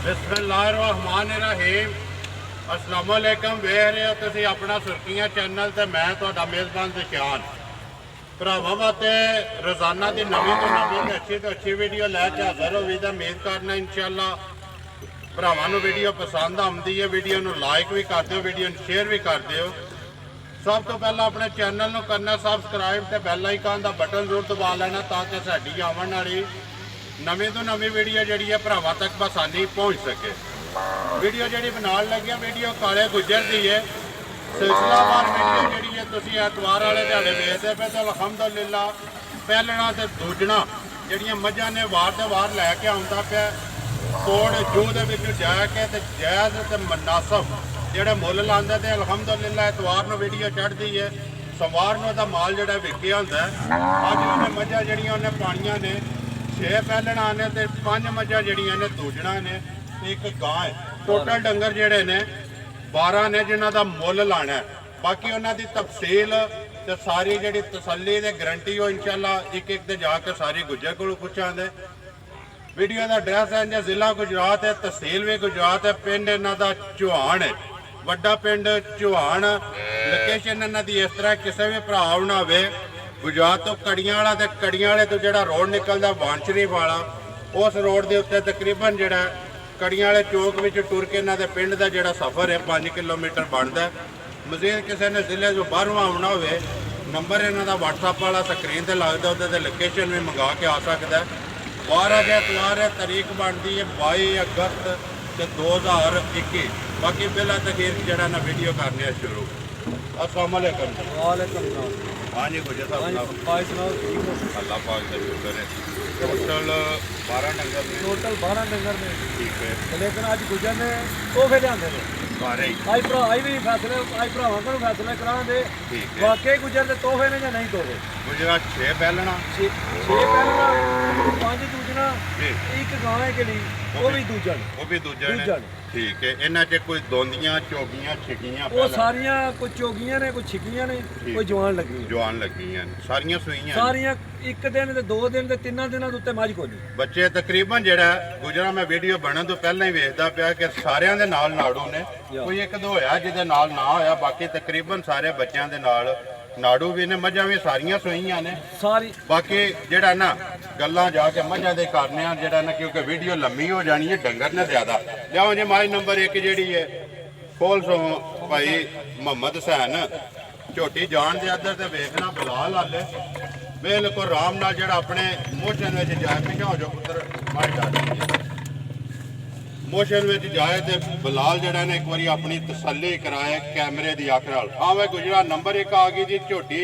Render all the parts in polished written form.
बिस्मिल्लाहिर्रहमानिर्रहीम अस्सलाम वालेकुम। वेख रहे हो तुसीं अपना सुर्खियां चैनल ते मैं तुहाडा मेज़बान दिशान भरावां वास्ते रोज़ाना की नवीं तो नवीं अच्छी तो अच्छी वीडियो लैके हाज़र होवी ते उम्मीद करना इंशाअल्लाह भरावां नूं वीडियो पसंद आउंदी है। वीडियो नूं लाइक भी कर दिओ, वीडियो नूं शेयर भी कर दिओ। सब तो पहला अपने चैनल नूं करना सबसक्राइब ते बैल आइकन दा बटन जरूर दबा लेना ताकि साडी आवन वाली नवीं तो नवीं वीडियो जी है भरावां तक आसानी पहुँच सके। वीडियो जी बनाने लगे वीडियो काले गुजर की है सिलसिलावार वीडियो जी है तुम एतवार वाले दिहाड़े वेखते पे तो अलहमदुलिल्ला पहलना तो दूजना जड़िया मझा ने वार तो वार लैके आता पाया कोड़ जू के जाके तो जायज़ तो मुनासब जोड़े मुल लाते तो अलहमदुलिल्ला एतवार में वीडियो चढ़ती है। सोमवार में माल जोड़ा विकिया होंगे अज उन्हें मझा जड़िया उन्हें पानिया ने 6 पहलना ने तो 5 मझा जड़िया ने दूजना ने एक गां है। टोटल डंगर जेडे ने 12 ने जिन्हों का मुल लाना है। बाकी उन्होंने तफसील तो सारी जी तसली ते गारंटी हो इंशाअल्लाह एक एक ते जाके सारी गुजर को पूछांगे। वीडियो का एड्रैस है इंजा जिला गुजरात है, तहसील भी गुजरात है, पिंड इन्हों का चौहान है, वड्डा पिंड चौहान। लोकेशन इन्हों की इस तरह किसी भी भरा ना हो गुजरात तो कड़ियां वाला ते कड़ियां वाले तो जोड़ा रोड निकलता वान शरीफ वाला उस रोड के उत्ते तकरीबन जोड़ा कड़ियां वाले चौक में टुर के इन्हों के पिंड का जोड़ा सफ़र है 5 किलोमीटर बनता है। मजीद किसी ने जिले जो बाहरों आना हो नंबर इन्हों का व्हाट्सअप वाला स्क्रीन पर लगता उससे लोकेशन भी मंगा के आ सकता है। 12 एतवार है, तारीख बनती है 22 अगस्त 2021। बाकी बिला तखीर जरा ना वीडियो करने शुरू। अस्सलाम वालेकुम। हाँ जी गुजर साहब अल्लाह पाक का शुक्र है। टोटल 12 डंगर में ठीक है। लेकिन अज गुजर ने तोहफे लिया सारे आई भरा भी फैसले आई भरावां को फैसले करा दे वाकई गुजर के तोहफे ने या नहीं तोहफे। गुजरा 6 पहलना 6 पहलना 5 दूजना एक गां है कि नहीं वो भी दूजन ठीक है। इन्हां च कोई दोंदियां चोगियां छिकियां वो सारियां कुछ चोगियां ने कुछ छिकियां ने कोई जवान लगी सारियां सूइयां सारियां एक दिन ते 2 दिन ते 3 दिनों के उत्ते मझ कोई नहीं। बच्चे तकरीबन जेड़ा गुजरा मैं वीडियो बनने तो पहले ही वेखदा पिया कि सारियां दे नाल नाड़ू ने कोई एक दो होया जिहदे नाल ना होया बाकी तकरीबन सारे बच्चों दे नाल नाड़ू भी ने मझां भी सारियां सूइयां ने सारी। बाकी जेड़ा ना गल्लां जाके मझां दे करने आ जेड़ा ना क्योंकि वीडियो लम्मी हो जानी है डंगर ने ज्यादा लियाओ जी। माई नंबर 1 जेड़ी है खोल सो भाई मोहम्मद हुसैन झोटी जान दे अदर ते वेखना बिलाल आले बिल्कुल आराम नाल जेड़ा अपने मोशन में जाए पिछा हो जाओ पुत्र माई डाल मोशन में जाए तो बिलाल जरा ने एक बार अपनी तसली कराए कैमरे की अख नाल। हाँ मैं गुजरा नंबर 1 आ गई जी झोटी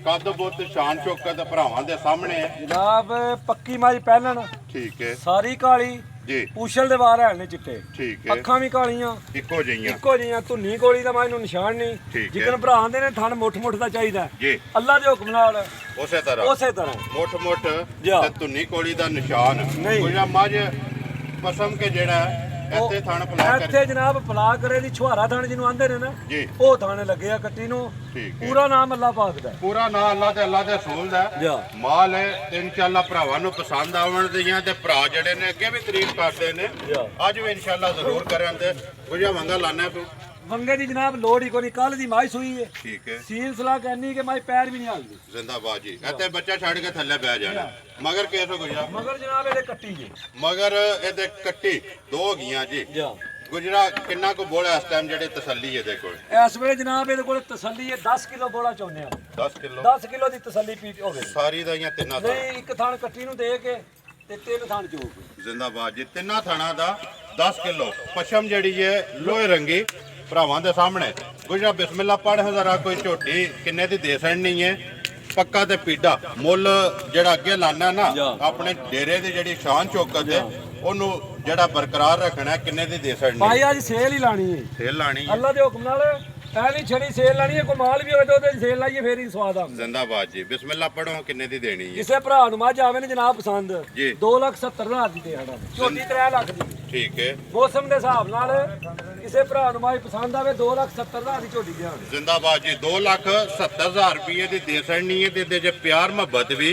कद बुत शान चौकत भरावां दे सामने जनाब पक्की माई पहलन ठीक है सारी काली जी पूछल दे वार है चिट्टे ठीक है अखां भी कालियां इको जिहियां धुन्नी कोली दा मां निशान नहीं जिकन भरा आंदे ने थन मुठ दा चाहिदा जी अल्लाह दे हुक्म नाल उसे तरह मुठ ते धुन्नी कोली दा निशान गुजरा मझ पसम के जेड़ा ਇੱਥੇ ਥਣ ਪਲਾ ਕਰ ਇੱਥੇ ਜਨਾਬ ਪਲਾ ਕਰੇ ਦੀ ਛੁਹਾਰਾ ਥਣ ਜਿਹਨੂੰ ਆਂਦੇ ਨੇ ਨਾ ਜੀ ਉਹ ਥਣ ਲੱਗੇ ਆ ਕੱਟੀ ਨੂੰ ਪੂਰਾ ਨਾਮ ਅੱਲਾਹ ਪਾਕ ਦਾ ਪੂਰਾ ਨਾਮ ਅੱਲਾਹ ਤੇ ਰਸੂਲ ਦਾ ਮਾਲ ਹੈ ਤੇ ਇਨਸ਼ਾਅੱਲਾ ਭਰਾਵਾਂ ਨੂੰ ਪਸੰਦ ਆਵਣ ਦੀਆਂ ਤੇ ਭਰਾ ਜਿਹੜੇ ਨੇ ਅੱਗੇ ਵੀ ਤਾਰੀਫ ਕਰਦੇ ਨੇ ਅੱਜ ਵੀ ਇਨਸ਼ਾਅੱਲਾ ਜ਼ਰੂਰ ਕਰਨ ਤੇ ਗੁਜਾ ਮੰਗਾ ਲਾਣਾ ਤੂੰ वंगे दी जनाब लोड़ ही कोनी कल दी माई सुई है ठीक है सील सलाह कहनी कि माई पैर भी नहीं हालदी जिंदाबाद जी इत्थे बच्चा छड़ के थल्ले बैठ जाना मगर कैसे गुजरा मगर जनाब एदे कट्टी जी मगर एदे कट्टी दो गईयां जी गुजरा किन्ना को बोला इस टाइम जेडे तसल्ली है दे कोल इस वेले जनाब एदे कोल तसल्ली है 10 किलो बोला चाहुंदे आ 10 किलो दी तसल्ली पी होवे सारी दाइयां तिन्ना नहीं एक थान कट्टी नु दे के ते 3 थान चोक जिंदाबाद जी तिन्ना थाना दा 10 किलो पशम जेडी है लोहे रंगी भरावां दे सामने गुजरा बिस्मिल्लाह पढ़ जरा कोई झोटी किन्ने दी दे सड़नी है पक्का ते पीड़ा मुल जेड़ा अगे लाना ना अपने डेरे दी जेड़ी शान चौकत है ओनू जेड़ा बरकरार रखना किन्ने दी दे सड़नी भाई आज सेल ही लानी है अल्लाह दे हुक्म नाल ऐनी छड़ी सेल लानी है कोई माल भी होवे तो ओदे सेल लाइए फेर ही स्वाद आ जिंदाबाद जी बिस्मिल्लाह पढ़ो किन्ने दी देनी है किसे भरा नु मझ आवे ने जनाब पसंद 2,70,000 दी दे हड़ा झोटी 3 लाख दी ठीक है मौसम के हिसाब नाल किसे भरा नु माई पसंद आवे 2,70,000 दी झोटी दे जिंदाबाद जी 2,70,000 रुपये दी दे सड़नी है ते जे प्यार मोहब्बत भी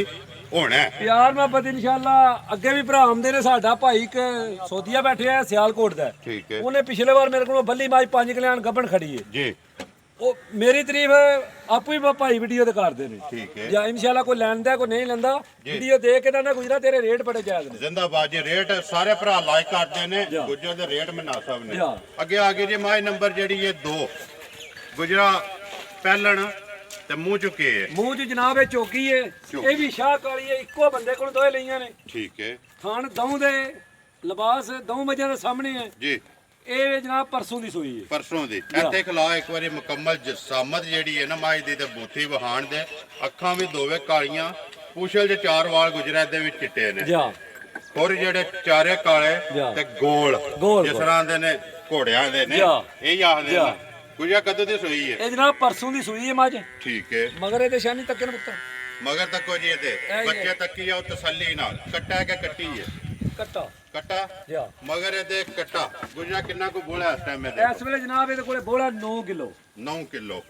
ਹੋਣਾ ਹੈ। ਪਿਆਰ ਮੁਹੱਬਤ ਇਨਸ਼ਾਅੱਲਾ ਅੱਗੇ ਵੀ ਭਰਾ ਆਉਂਦੇ ਨੇ। ਸਾਡਾ ਭਾਈ ਇੱਕ ਸੋਧੀਆ ਬੈਠੇ ਆ ਸਿਆਲਕੋਟ ਦਾ, ਠੀਕ ਹੈ ਉਹਨੇ ਪਿਛਲੇ ਵਾਰ ਮੇਰੇ ਕੋਲੋਂ ਬੱਲੀ ਮਾਈ 5 ਕਲਿਆਣ ਗੱਭਣ ਖੜੀ ਹੈ ਜੀ। ਉਹ ਮੇਰੀ ਤਾਰੀਫ ਆਪੂ ਹੀ ਭਾਈ ਵੀਡੀਓ ਤੇ ਕਰਦੇ ਨੇ। ਠੀਕ ਹੈ ਜਾਂ ਇਨਸ਼ਾਅੱਲਾ ਕੋਈ ਲੈਂਦਾ ਕੋਈ ਨਹੀਂ ਲੈਂਦਾ, ਵੀਡੀਓ ਦੇਖ ਕੇ ਨਾ ਗੁਜਰਾ ਤੇਰੇ ਰੇਟ ਬੜੇ ਜਾਇਜ਼ ਨੇ। ਜ਼ਿੰਦਾਬਾਦ ਜੀ। ਰੇਟ ਸਾਰੇ ਭਰਾ ਲਾਈਕ ਕਰਦੇ ਨੇ, ਗੁੱਜਰ ਦੇ ਰੇਟ ਮਨਾਸਬ ਨੇ। ਅੱਗੇ ਆ ਗਏ ਜੀ ਮਾਈ ਨੰਬਰ ਜਿਹੜੀ ਇਹ 2 ਗੁਜਰਾ ਪਹਿਲਣ ਤੇ ਮੂੰਹ ਚੁੱਕੇ ਹੈ। ਮੂੰਹ ਚ ਜਨਾਬ ਇਹ ਚੌਕੀ ਹੈ, ਇਹ ਵੀ ਸ਼ਾਹ ਕਾਲੀ ਹੈ, ਇੱਕੋ ਬੰਦੇ ਕੋਲ ਦੋਏ ਲਈਆਂ ਨੇ। ਠੀਕ ਹੈ। ਖਾਣ ਦਊ ਦੇ ਲਿਬਾਸ ਦਊ ਮੱਝਾਂ ਦੇ ਸਾਹਮਣੇ ਹੈ ਜੀ। ਇਹ ਜਨਾਬ ਪਰਸੋਂ ਦੀ ਸੂਈ ਹੈ, ਪਰਸੋਂ ਦੀ। ਇੱਥੇ ਖਲਾ ਇੱਕ ਵਾਰੀ ਮੁਕੰਮਲ ਜਸਾਮਤ ਜਿਹੜੀ ਹੈ ਨਾ ਮਾਈ ਦੀ, ਤੇ ਬੂਥੀ ਵਹਾਣ ਦੇ, ਅੱਖਾਂ ਵੀ ਦੋਵੇਂ ਕਾਲੀਆਂ, ਪੂਛਲ ਦੇ 4 ਵਾਲ ਗੁਜਰਾ ਦੇ ਵਿੱਚ ਚਿੱਟੇ ਨੇ, ਹੋਰ ਜਿਹੜੇ ਚਾਰੇ ਕਾਲੇ ਤੇ ਗੋਲ ਜਿਸ ਤਰ੍ਹਾਂ ਦੇ ਨੇ ਘੋੜਿਆਂ ਦੇ ਨੇ, ਇਹ ਆਖਦੇ ਨੇ। ਗੁਜਰਾ ਕਦੋਂ ਦੀ ਸੂਈ ਹੈ? ਇਹ ਜਨਾਬ ਪਰਸੋਂ ਦੀ ਸੂਈ ਹੈ ਮੱਝ। ਠੀਕ ਹੈ। ਮਗਰ ਇਹਦੇ ਸ਼ਾਨੀ ਤੱਕ ਨਾ ਪੁੱਤਰ, ਮਗਰ ਤੱਕੋ ਜੀ ਇਹਦੇ ਬੱਚੇ ਤੱਕੀ ਆ, ਉਹ ਤਸੱਲੀ ਨਾਲ ਕੱਟਾ ਕੇ ਕੱਟੀ ਹੈ। ਕੱਟਾ ਕੱਟਾ ਮਗਰ ਇਹਦੇ ਕੱਟਾ। ਗੁਜਰਾ ਕਿੰਨਾ ਕੋ ਬੋਲਾ ਇਸ ਟਾਈਮ ਇਹਦੇ? ਇਸ ਵੇਲੇ ਜਨਾਬ ਇਹਦੇ ਕੋਲੇ ਬੋਲਾ 9 ਕਿਲੋ। 9 ਕਿਲੋ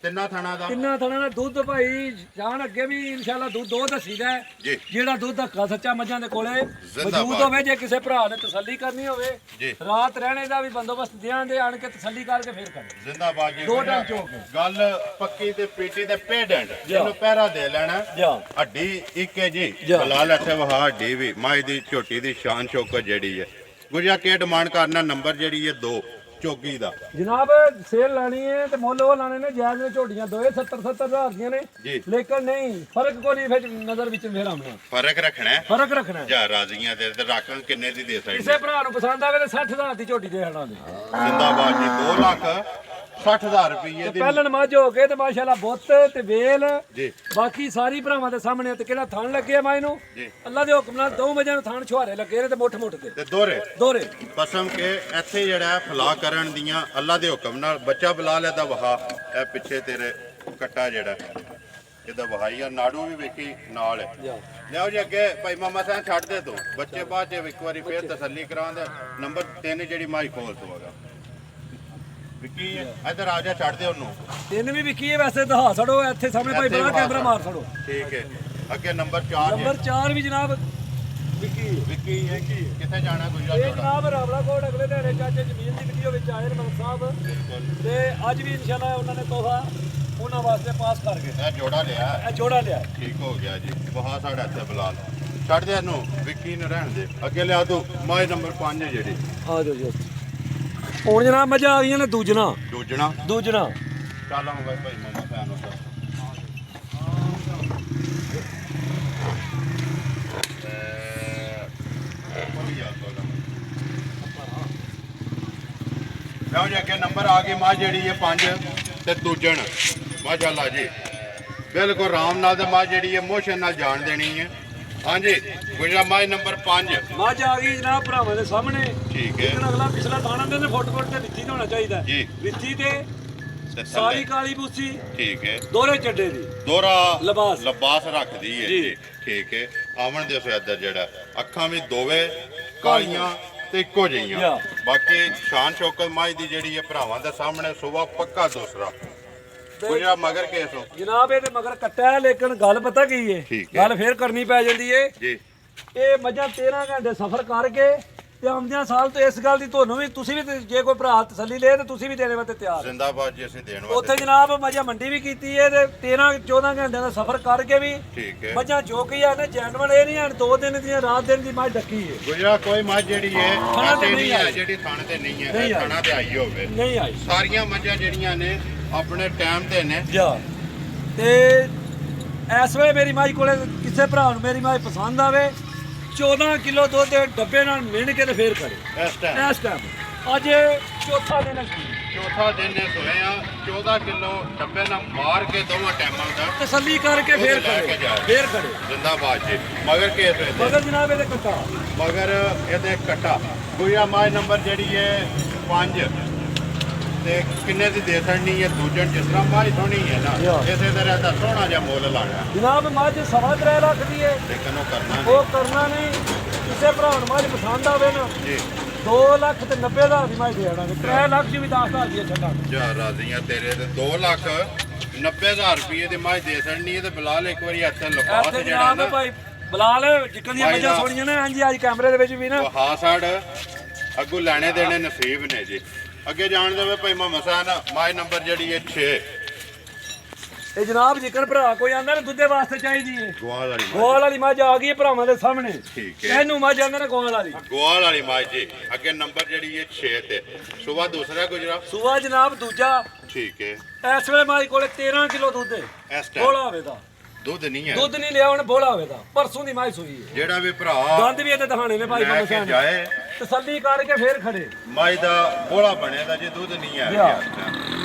ਤਿੰਨਾਂ ਥਣਾ ਦਾ। ਤਿੰਨਾਂ ਥਣਾ ਦਾ ਦੁੱਧ ਭਾਈ ਜਾਣ ਅੱਗੇ ਵੀ ਇਨਸ਼ਾਅੱਲਾ ਦੁੱਧ ਦੋ ਦੱਸੀਦਾ ਜੀ। ਜਿਹੜਾ ਦੁੱਧ ਹੱਕਾ ਸੱਚਾ ਮੱਝਾਂ ਦੇ ਕੋਲੇ ਮੌਜੂਦ ਹੋਵੇ। ਜੇ ਕਿਸੇ ਭਰਾ ਨੇ ਤਸੱਲੀ ਕਰਨੀ ਹੋਵੇ, ਰਾਤ ਰਹਿਣੇ ਦਾ ਵੀ ਬੰਦੋਬਸਤ ਦਿਆਂ ਦੇ, ਆਣ ਕੇ ਤਸੱਲੀ ਕਰਕੇ ਫੇਰ ਕਰ। ਜ਼ਿੰਦਾਬਾਦ ਜੀ। 2 ਟਾਈਮ ਚੋਕ ਗੱਲ ਪੱਕੀ ਤੇ ਪੀਟੀ ਤੇ ਪੇਡੈਂਟ ਇਹਨੂੰ ਪਹਿਰਾ ਦੇ ਲੈਣਾ। ਹੱਡੀ ਇੱਕ ਹੈ ਜੀ, ਬਲਾਲ ਇੱਥੇ ਵਹਾ ਹੱਡੀ ਵੀ ਮਾਈ ਦੀ ਝੋਟੀ ਦੀ ਸ਼ਾਨ ਸ਼ੌਕਤ ਜਿਹੜੀ ਹੈ। ਗੁਜਰਾ ਕੀ ਡਿਮਾਂਡ ਕਰਨਾ ਨੰਬਰ ਜਿਹੜੀ ਹੈ 2 ਚੋਗੀ ਦਾ? ਜਨਾਬ ਸੇਲ ਲਾਣੀ ਹੈ ਤੇ ਮੁੱਲ ਉਹ ਲਾਣੇ ਨੇ ਜਾਇਜ਼ ਨੇ। ਝੋਟੀਆਂ ਦੋਏ 70 ਹਜ਼ਾਰ ਦੀਆਂ ਨੇ, ਲੇਕਿਨ ਨਹੀਂ ਫਰਕ ਕੋਈ ਨਹੀਂ। ਫਿਰ ਨਜ਼ਰ ਵਿੱਚ ਮੇਰਾ ਆਉਣਾ ਫਰਕ ਰੱਖਣਾ, ਫਰਕ ਰੱਖਣਾ। ਜਾਂ ਰਾਜ਼ੀਆਂ ਦੇ ਤੇ ਰੱਖ ਕਿੰਨੇ ਦੀ ਦੇ ਸਕਦੇ? ਕਿਸੇ ਭਰਾ ਨੂੰ ਪਸੰਦ ਆਵੇ ਤੇ 60,000 ਦੀ ਝੋਟੀ ਦੇ ਹਣਾ ਦੇ। ਜ਼ਿੰਦਾਬਾਦ ਜੀ। 2,60,000 ਰੁਪਏ ਦੀ ਪਹਿਲਣ ਮੱਝ ਹੋ ਕੇ ਤੇ ਮਾਸ਼ਾਅੱਲਾ ਬੁੱਤ ਤੇ ਵੇਲ ਜੀ, ਬਾਕੀ ਸਾਰੀ ਭਰਾਵਾਂ ਦੇ ਸਾਹਮਣੇ। ਤੇ ਕਿਹੜਾ ਥਣ ਲੱਗੇ ਮਾਈ ਨੂੰ, ਅੱਲਾ ਦੇ ਹੁਕਮ ਨਾਲ 2 ਮੱਝਾਂ ਨੂੰ ਥਣ ਛੁਹਾਰੇ ਲੱਗੇ ਨੇ ਤੇ ਮੁੱਠ ਤੇ ਦੋਰੇ ਪਸਮ ਕੇ ਇੱਥੇ ਜਿਹੜਾ ਫਲਾ ਕਰਨ ਦੀਆਂ ਅੱਲਾ ਦੇ ਹੁਕਮ ਨਾਲ ਬੱਚਾ ਬੁਲਾ ਲੈਦਾ ਵਹਾ। ਇਹ ਪਿੱਛੇ ਤੇਰੇ ਕੱਟਾ ਜਿਹੜਾ ਇਹਦਾ ਵਹਾਈ ਆ, ਨਾੜੂ ਵੀ ਵੇਖੀ ਨਾਲ ਹੈ। ਲਿਆਓ ਜੀ ਅੱਗੇ ਭਾਈ ਮਾਮਾ ਸਾਹਿਬ ਛੱਡ ਦੇ ਦੋ ਬੱਚੇ, ਬਾਅਦ ਚ ਇੱਕ ਵਾਰੀ ਫੇਰ ਤਸੱਲੀ ਕਰਾਉਂਦੇ। ਨੰਬਰ 3 ਜਿਹੜੀ ਮਾਈ ਖੋਲ ਦਵਾਗਾ ਵਿਕੀ ਹੈ। ਇੱਧਰ ਆ ਜਾ, ਛੱਡ ਦੇ ਉਹਨੂੰ। 3 ਵੀ ਵਿਕੀ ਹੈ ਵੈਸੇ, ਦਿਖਾ ਛੜੋ ਇੱਥੇ ਸਾਹਮਣੇ ਭਾਈ ਬੜਾ ਕੈਮਰਾ ਮਾਰ ਛੜੋ। ਠੀਕ ਹੈ। ਅੱਗੇ ਨੰਬਰ 4 ਨੰਬਰ 4 ਵੀ ਜਨਾਬ ਵਿਕੀ ਹੈ। ਕਿੱਥੇ ਜਾਣਾ ਗੁਜਰਾ? ਇਹ ਜਨਾਬ ਰਾਵਲਾ ਕੋਟ ਅਗਲੇ ਦਿਹਾੜੇ ਚਾਚੇ ਜ਼ਮੀਨ ਦੀ ਵੀਡੀਓ ਵਿੱਚ ਆਏ ਨੇ ਮਲਕ ਸਾਹਿਬ, ਤੇ ਅੱਜ ਵੀ ਇਨਸ਼ਾਅੱਲਾ ਉਹਨਾਂ ਨੇ ਤੋਹਫਾ ਉਹਨਾਂ ਵਾਸਤੇ ਪਾਸ ਕਰ ਗਏ। ਇਹ ਜੋੜਾ ਲਿਆ, ਇਹ ਜੋੜਾ ਲਿਆ। ਠੀਕ ਹੋ ਗਿਆ ਜੀ। ਵਹਾ ਸਾਡਾ ਇੱਥੇ ਬਲਾਲ ਛੱਡ ਦੇ ਇਹਨੂੰ, ਵਿੱਕੀ ਨੂੰ ਰਹਿਣ ਦੇ। ਅੱਗੇ ਲਿਆ ਤੂੰ ਮਾਈ ਨੰਬਰ 5 ਜਿਹੜੀ। ਆ ਜਾਓ ਜੀ। ਹੁਣ ਜਨਾਬ ਮੱਝਾਂ ਆ ਗਈਆਂ ਨੇ ਦੂਜਣਾ। ਚੱਲ ਆਉਂ ਭਾਈ ਮਾਮਾ ਭੈਣ ਨੂੰ ਲਓ ਜੀ। ਅੱਗੇ ਨੰਬਰ ਆ ਗਈ ਮਾਂ ਜਿਹੜੀ ਹੈ 5 ਤੇ ਦੂਜਣ। ਮਾਸ਼ਾਅੱਲਾ ਜੀ ਬਿਲਕੁਲ ਆਰਾਮ ਨਾਲ ਤੇ ਮਾਂ ਜਿਹੜੀ ਹੈ ਮੋਸ਼ਨ ਨਾਲ ਜਾਣ ਦੇਣੀ ਹੈ। ਹਾਂਜੀ ਗੁਜਰਾ ਮਾਈ ਨੰਬਰ 5 ਮੱਝ ਆ ਗਈ ਜਨਾਬ ਭਰਾਵਾਂ ਦੇ ਸਾਹਮਣੇ। ਠੀਕ ਹੈ। ਅਗਲਾ ਪਿਛਲਾ ਥਾਣਾ ਦੇ ਫੁੱਟ ਤੇ ਵਿੱਥੀ ਤੇ ਹੋਣਾ ਚਾਹੀਦਾ ਜੀ। ਵਿੱਥੀ ਤੇ ਸਾਰੀ ਕਾਲੀ ਬੂਸੀ। ਠੀਕ ਹੈ। ਦੋਰੇ ਚੱਡੇ ਦੀ ਦੋਰਾ ਲਿਬਾਸ ਰੱਖਦੀ ਹੈ ਜੀ। ਠੀਕ ਹੈ। ਆਵਣ ਦੇ ਇੱਧਰ ਜਿਹੜਾ ਅੱਖਾਂ ਵੀ ਦੋਵੇਂ ਕਾਲੀਆਂ ਤੇ ਇੱਕੋ ਜਿਹੀਆਂ। ਬਾਕੀ ਸ਼ਾਨ ਸ਼ੌਕਤ ਮਾਈ ਦੀ ਜਿਹੜੀ ਹੈ ਭਰਾਵਾਂ ਦੇ ਸਾਹਮਣੇ ਸੁਭਾ ਪੱਕਾ ਦੂਸਰਾ। ਗੁਜਰਾ ਮਗਰ ਕੇਸ ਹੋ ਜਨਾਬ ਇਹਦੇ ਮਗਰ ਕੱਟਿਆ ਹੈ, ਲੇਕਿਨ ਗੱਲ ਪਤਾ ਕੀ ਹੈ, ਗੱਲ ਫੇਰ ਕਰਨੀ ਪੈ ਜਾਂਦੀ ਏ ਜੀ। ਇਹ ਮੱਝਾਂ 13 ਘੰਟੇ ਸਫ਼ਰ ਕਰਕੇ ਤੇ ਆਉਂਦਿਆਂ ਸਾਲ ਤੋਂ ਇਸ ਗੱਲ ਦੀ ਤੁਹਾਨੂੰ ਵੀ, ਤੁਸੀਂ ਵੀ ਜੇ ਕੋਈ ਭਰਾ ਤਸੱਲੀ ਲੇ ਤੇ ਤੁਸੀਂ ਵੀ ਦੇਣੇ ਵਾਸਤੇ ਤਿਆਰ। ਜ਼ਿੰਦਾਬਾਦ ਜੀ। ਅਸੀਂ ਦੇਣ ਵਾਸਤੇ ਉੱਥੇ ਜਨਾਬ ਮੱਝਾਂ ਮੰਡੀ ਵੀ ਕੀਤੀ ਹੈ ਤੇ 13-14 ਘੰਟਿਆਂ ਦਾ ਸਫ਼ਰ ਕਰਕੇ ਵੀ ਮੱਝਾਂ ਚੋਕੀਆਂ ਨੇ। ਜੈਨੂਅਨ ਇਹ ਨਹੀਂ ਹਨ 2 ਦਿਨ ਦੀਆਂ, ਰਾਤ ਦਿਨ ਦੀ ਮੱਝ ਡੱਕੀ ਹੈ। ਗੁਜਰਾ ਕੋਈ ਮੱਝ ਜਿਹੜੀ ਹੈ ਥਾਣਾ ਤੇ ਨਹੀਂ ਹੈ, ਜਿਹੜੀ ਥਾਣੇ ਤੇ ਨਹੀਂ ਹੈ, ਥਾਣਾ ਤੇ ਆਈ ਹੋਵੇ ਨਹੀਂ ਆਈ। ਸਾਰੀਆਂ ਮੱਝਾਂ ਜਿਹੜੀਆਂ ਨੇ ਆਪਣੇ ਟਾਈਮ ਤੇ ਨੇ। ਤੇ ਇਸ ਵੇਲੇ ਮੇਰੀ ਮਾਈ ਕੋਲੇ ਕਿਸੇ ਭਰਾ ਨੂੰ ਮੇਰੀ ਮਾਈ ਪਸੰਦ ਆਵੇ 14 ਕਿਲੋ ਦੁੱਧ ਦੇ ਡੱਬੇ ਨਾਲ ਮਿਣ ਕੇ ਤੇ ਫੇਰ ਕਰੇ। ਇਸ ਟਾਈਮ ਅੱਜ ਚੌਥਾ ਦਿਨ ਨੇ ਸੋਏ ਆ। 14 ਕਿਲੋ ਡੱਬੇ ਨਾਲ ਮਾਰ ਕੇ ਦੋਵਾਂ ਟਾਈਮਾਂ ਦਾ ਤਸੱਲੀ ਕਰਕੇ ਫੇਰ ਕਰੇ। ਜ਼ਿੰਦਾਬਾਦ ਜੀ। ਮਗਰ ਕੇਸ ਮਗਰ ਜਨਾਬ ਇਹਦੇ ਕੱਟਾ, ਮਗਰ ਇਹਦੇ ਕੱਟਾ। ਗੁਜਰਾ ਮਾਈ ਨੰਬਰ ਜਿਹੜੀ ਹੈ 5 ਤੇ ਕਿੰਨੇ ਦੀ ਦੇ ਸਕਣੀ ਹੈ ਦੂਜਣ? ਜਿਸ ਤਰ੍ਹਾਂ ਮਾਝ ਸੋਹਣੀ ਹੈ ਨਾ, ਇਸੇ ਤਰ੍ਹਾਂ ਦਾ ਸੋਹਣਾ ਜਿਹਾ ਮੁੱਲ ਲਾਣਾ ਜਨਾਬ। ਮੱਝ 3.25 ਲੱਖ ਦੀ ਹੈ, ਲੇਕਿਨ ਉਹ ਕਰਨਾ ਨਹੀਂ। ਕਿਸੇ ਭਰਾ ਨੂੰ ਮੱਝ ਪਸੰਦ ਆਵੇ ਨਾ ਜੀ 2,90,000 ਦੀ ਮੱਝ ਦੇ ਆਣਾ। 3 ਲੱਖ ਦੀ ਵੀ 10,000 ਦੀ ਛੱਡਾਂ। ਜਾ ਰਾਜ਼ੀਆਂ ਤੇਰੇ ਤੇ 2 ਲੱਖ 90000 ਰੁਪਏ ਦੀ ਮੱਝ ਦੇ ਛੱਡਣੀ ਹੈ ਤੇ ਬਿਲਾਲ ਇੱਕ ਵਾਰੀ ਇੱਥੇ ਲਿਬਾਸ ਇੱਥੇ ਜਿਹੜਾ ਜਨਾਬ ਨਾ ਭਾਈ ਬਲਾਲ ਜਿੱਕਣ ਦੀਆਂ ਮੱਝਾਂ ਸੋਣੀਆਂ ਨੇ ਹਾਂਜੀ ਅੱਜ ਕੈਮਰੇ ਦੇ ਵਿੱਚ ਵੀ ਨਾ ਵਹਾ ਸਾਡ ਅੱਗੋਂ ਲੈਣੇ ਦੇਣੇ ਨਸੀਬ ਨੇ ਜੀ। ਅੱਗੇ ਜਾਣ ਦੇਵੇ ਭਾਈ ਮੁਹੰਮਦ ਸਾਹਿਬ ਮੱਝ ਨੰਬਰ ਜਿਹੜੀ ਹੈ 6 ਇਹ ਜਨਾਬ ਜਿੱਕਣ ਭਰਾ ਕੋਈ ਆਂਦਾ ਨਾ ਦੁੱਧੇ ਵਾਸਤੇ ਚਾਹੀਦੀ ਹੈ ਗੋਆਲ ਵਾਲੀ ਮੱਝ। ਗੋਲ ਵਾਲੀ ਮੱਝ ਆ ਗਈ ਹੈ ਭਰਾਵਾਂ ਦੇ ਸਾਹਮਣੇ ਠੀਕ ਹੈ ਇਹਨੂੰ ਮੱਝ ਆਂਦੇ ਨੇ ਗੋਲ ਵਾਲੀ ਗੋਆਲ ਵਾਲੀ ਮੱਝ ਜੀ। ਅੱਗੇ ਨੰਬਰ ਜਿਹੜੀ ਹੈ 6 ਤੇ ਸਵੇਰ ਦੂਸਰਾ ਗੁਜਰਾ ਸੂਆ ਜਨਾਬ ਦੂਜਾ ਠੀਕ ਹੈ। ਇਸ ਵੇਲੇ ਮੱਝ ਕੋਲੇ 13 ਕਿਲੋ ਦੁੱਧ ਹੈ ਇਸ ਟਾਈਮ ਬੋਲਾ ਹੋਵੇ ਦਾ ਦੁੱਧ ਨਹੀਂ ਹੈ, ਦੁੱਧ ਨਹੀਂ ਲਿਆ ਹੁਣ ਬੋਲਾ ਹੋਵੇ ਦਾ ਪਰਸੋਂ ਦੀ ਮੱਝ ਸੂਈ ਹੈ ਜਿਹੜਾ ਵੀ ਭਰਾ ਦੰਦ ਵੀ ਇਹਦੇ ਦਿਖਾਣੇ ਨੇ ਭਾਈ ਲੈ ਮਗਰ ਕੇ ਸਾਹਿਬ ਜਾਏ ਤਸੱਲੀ ਕਰਕੇ ਫੇਰ ਖੜੇ ਮੱਝ ਦਾ ਬੋਲਾ ਬਣੇਦਾ ਜੇ ਦੁੱਧ ਨਹੀਂ ਹੈ ਲਿਆ।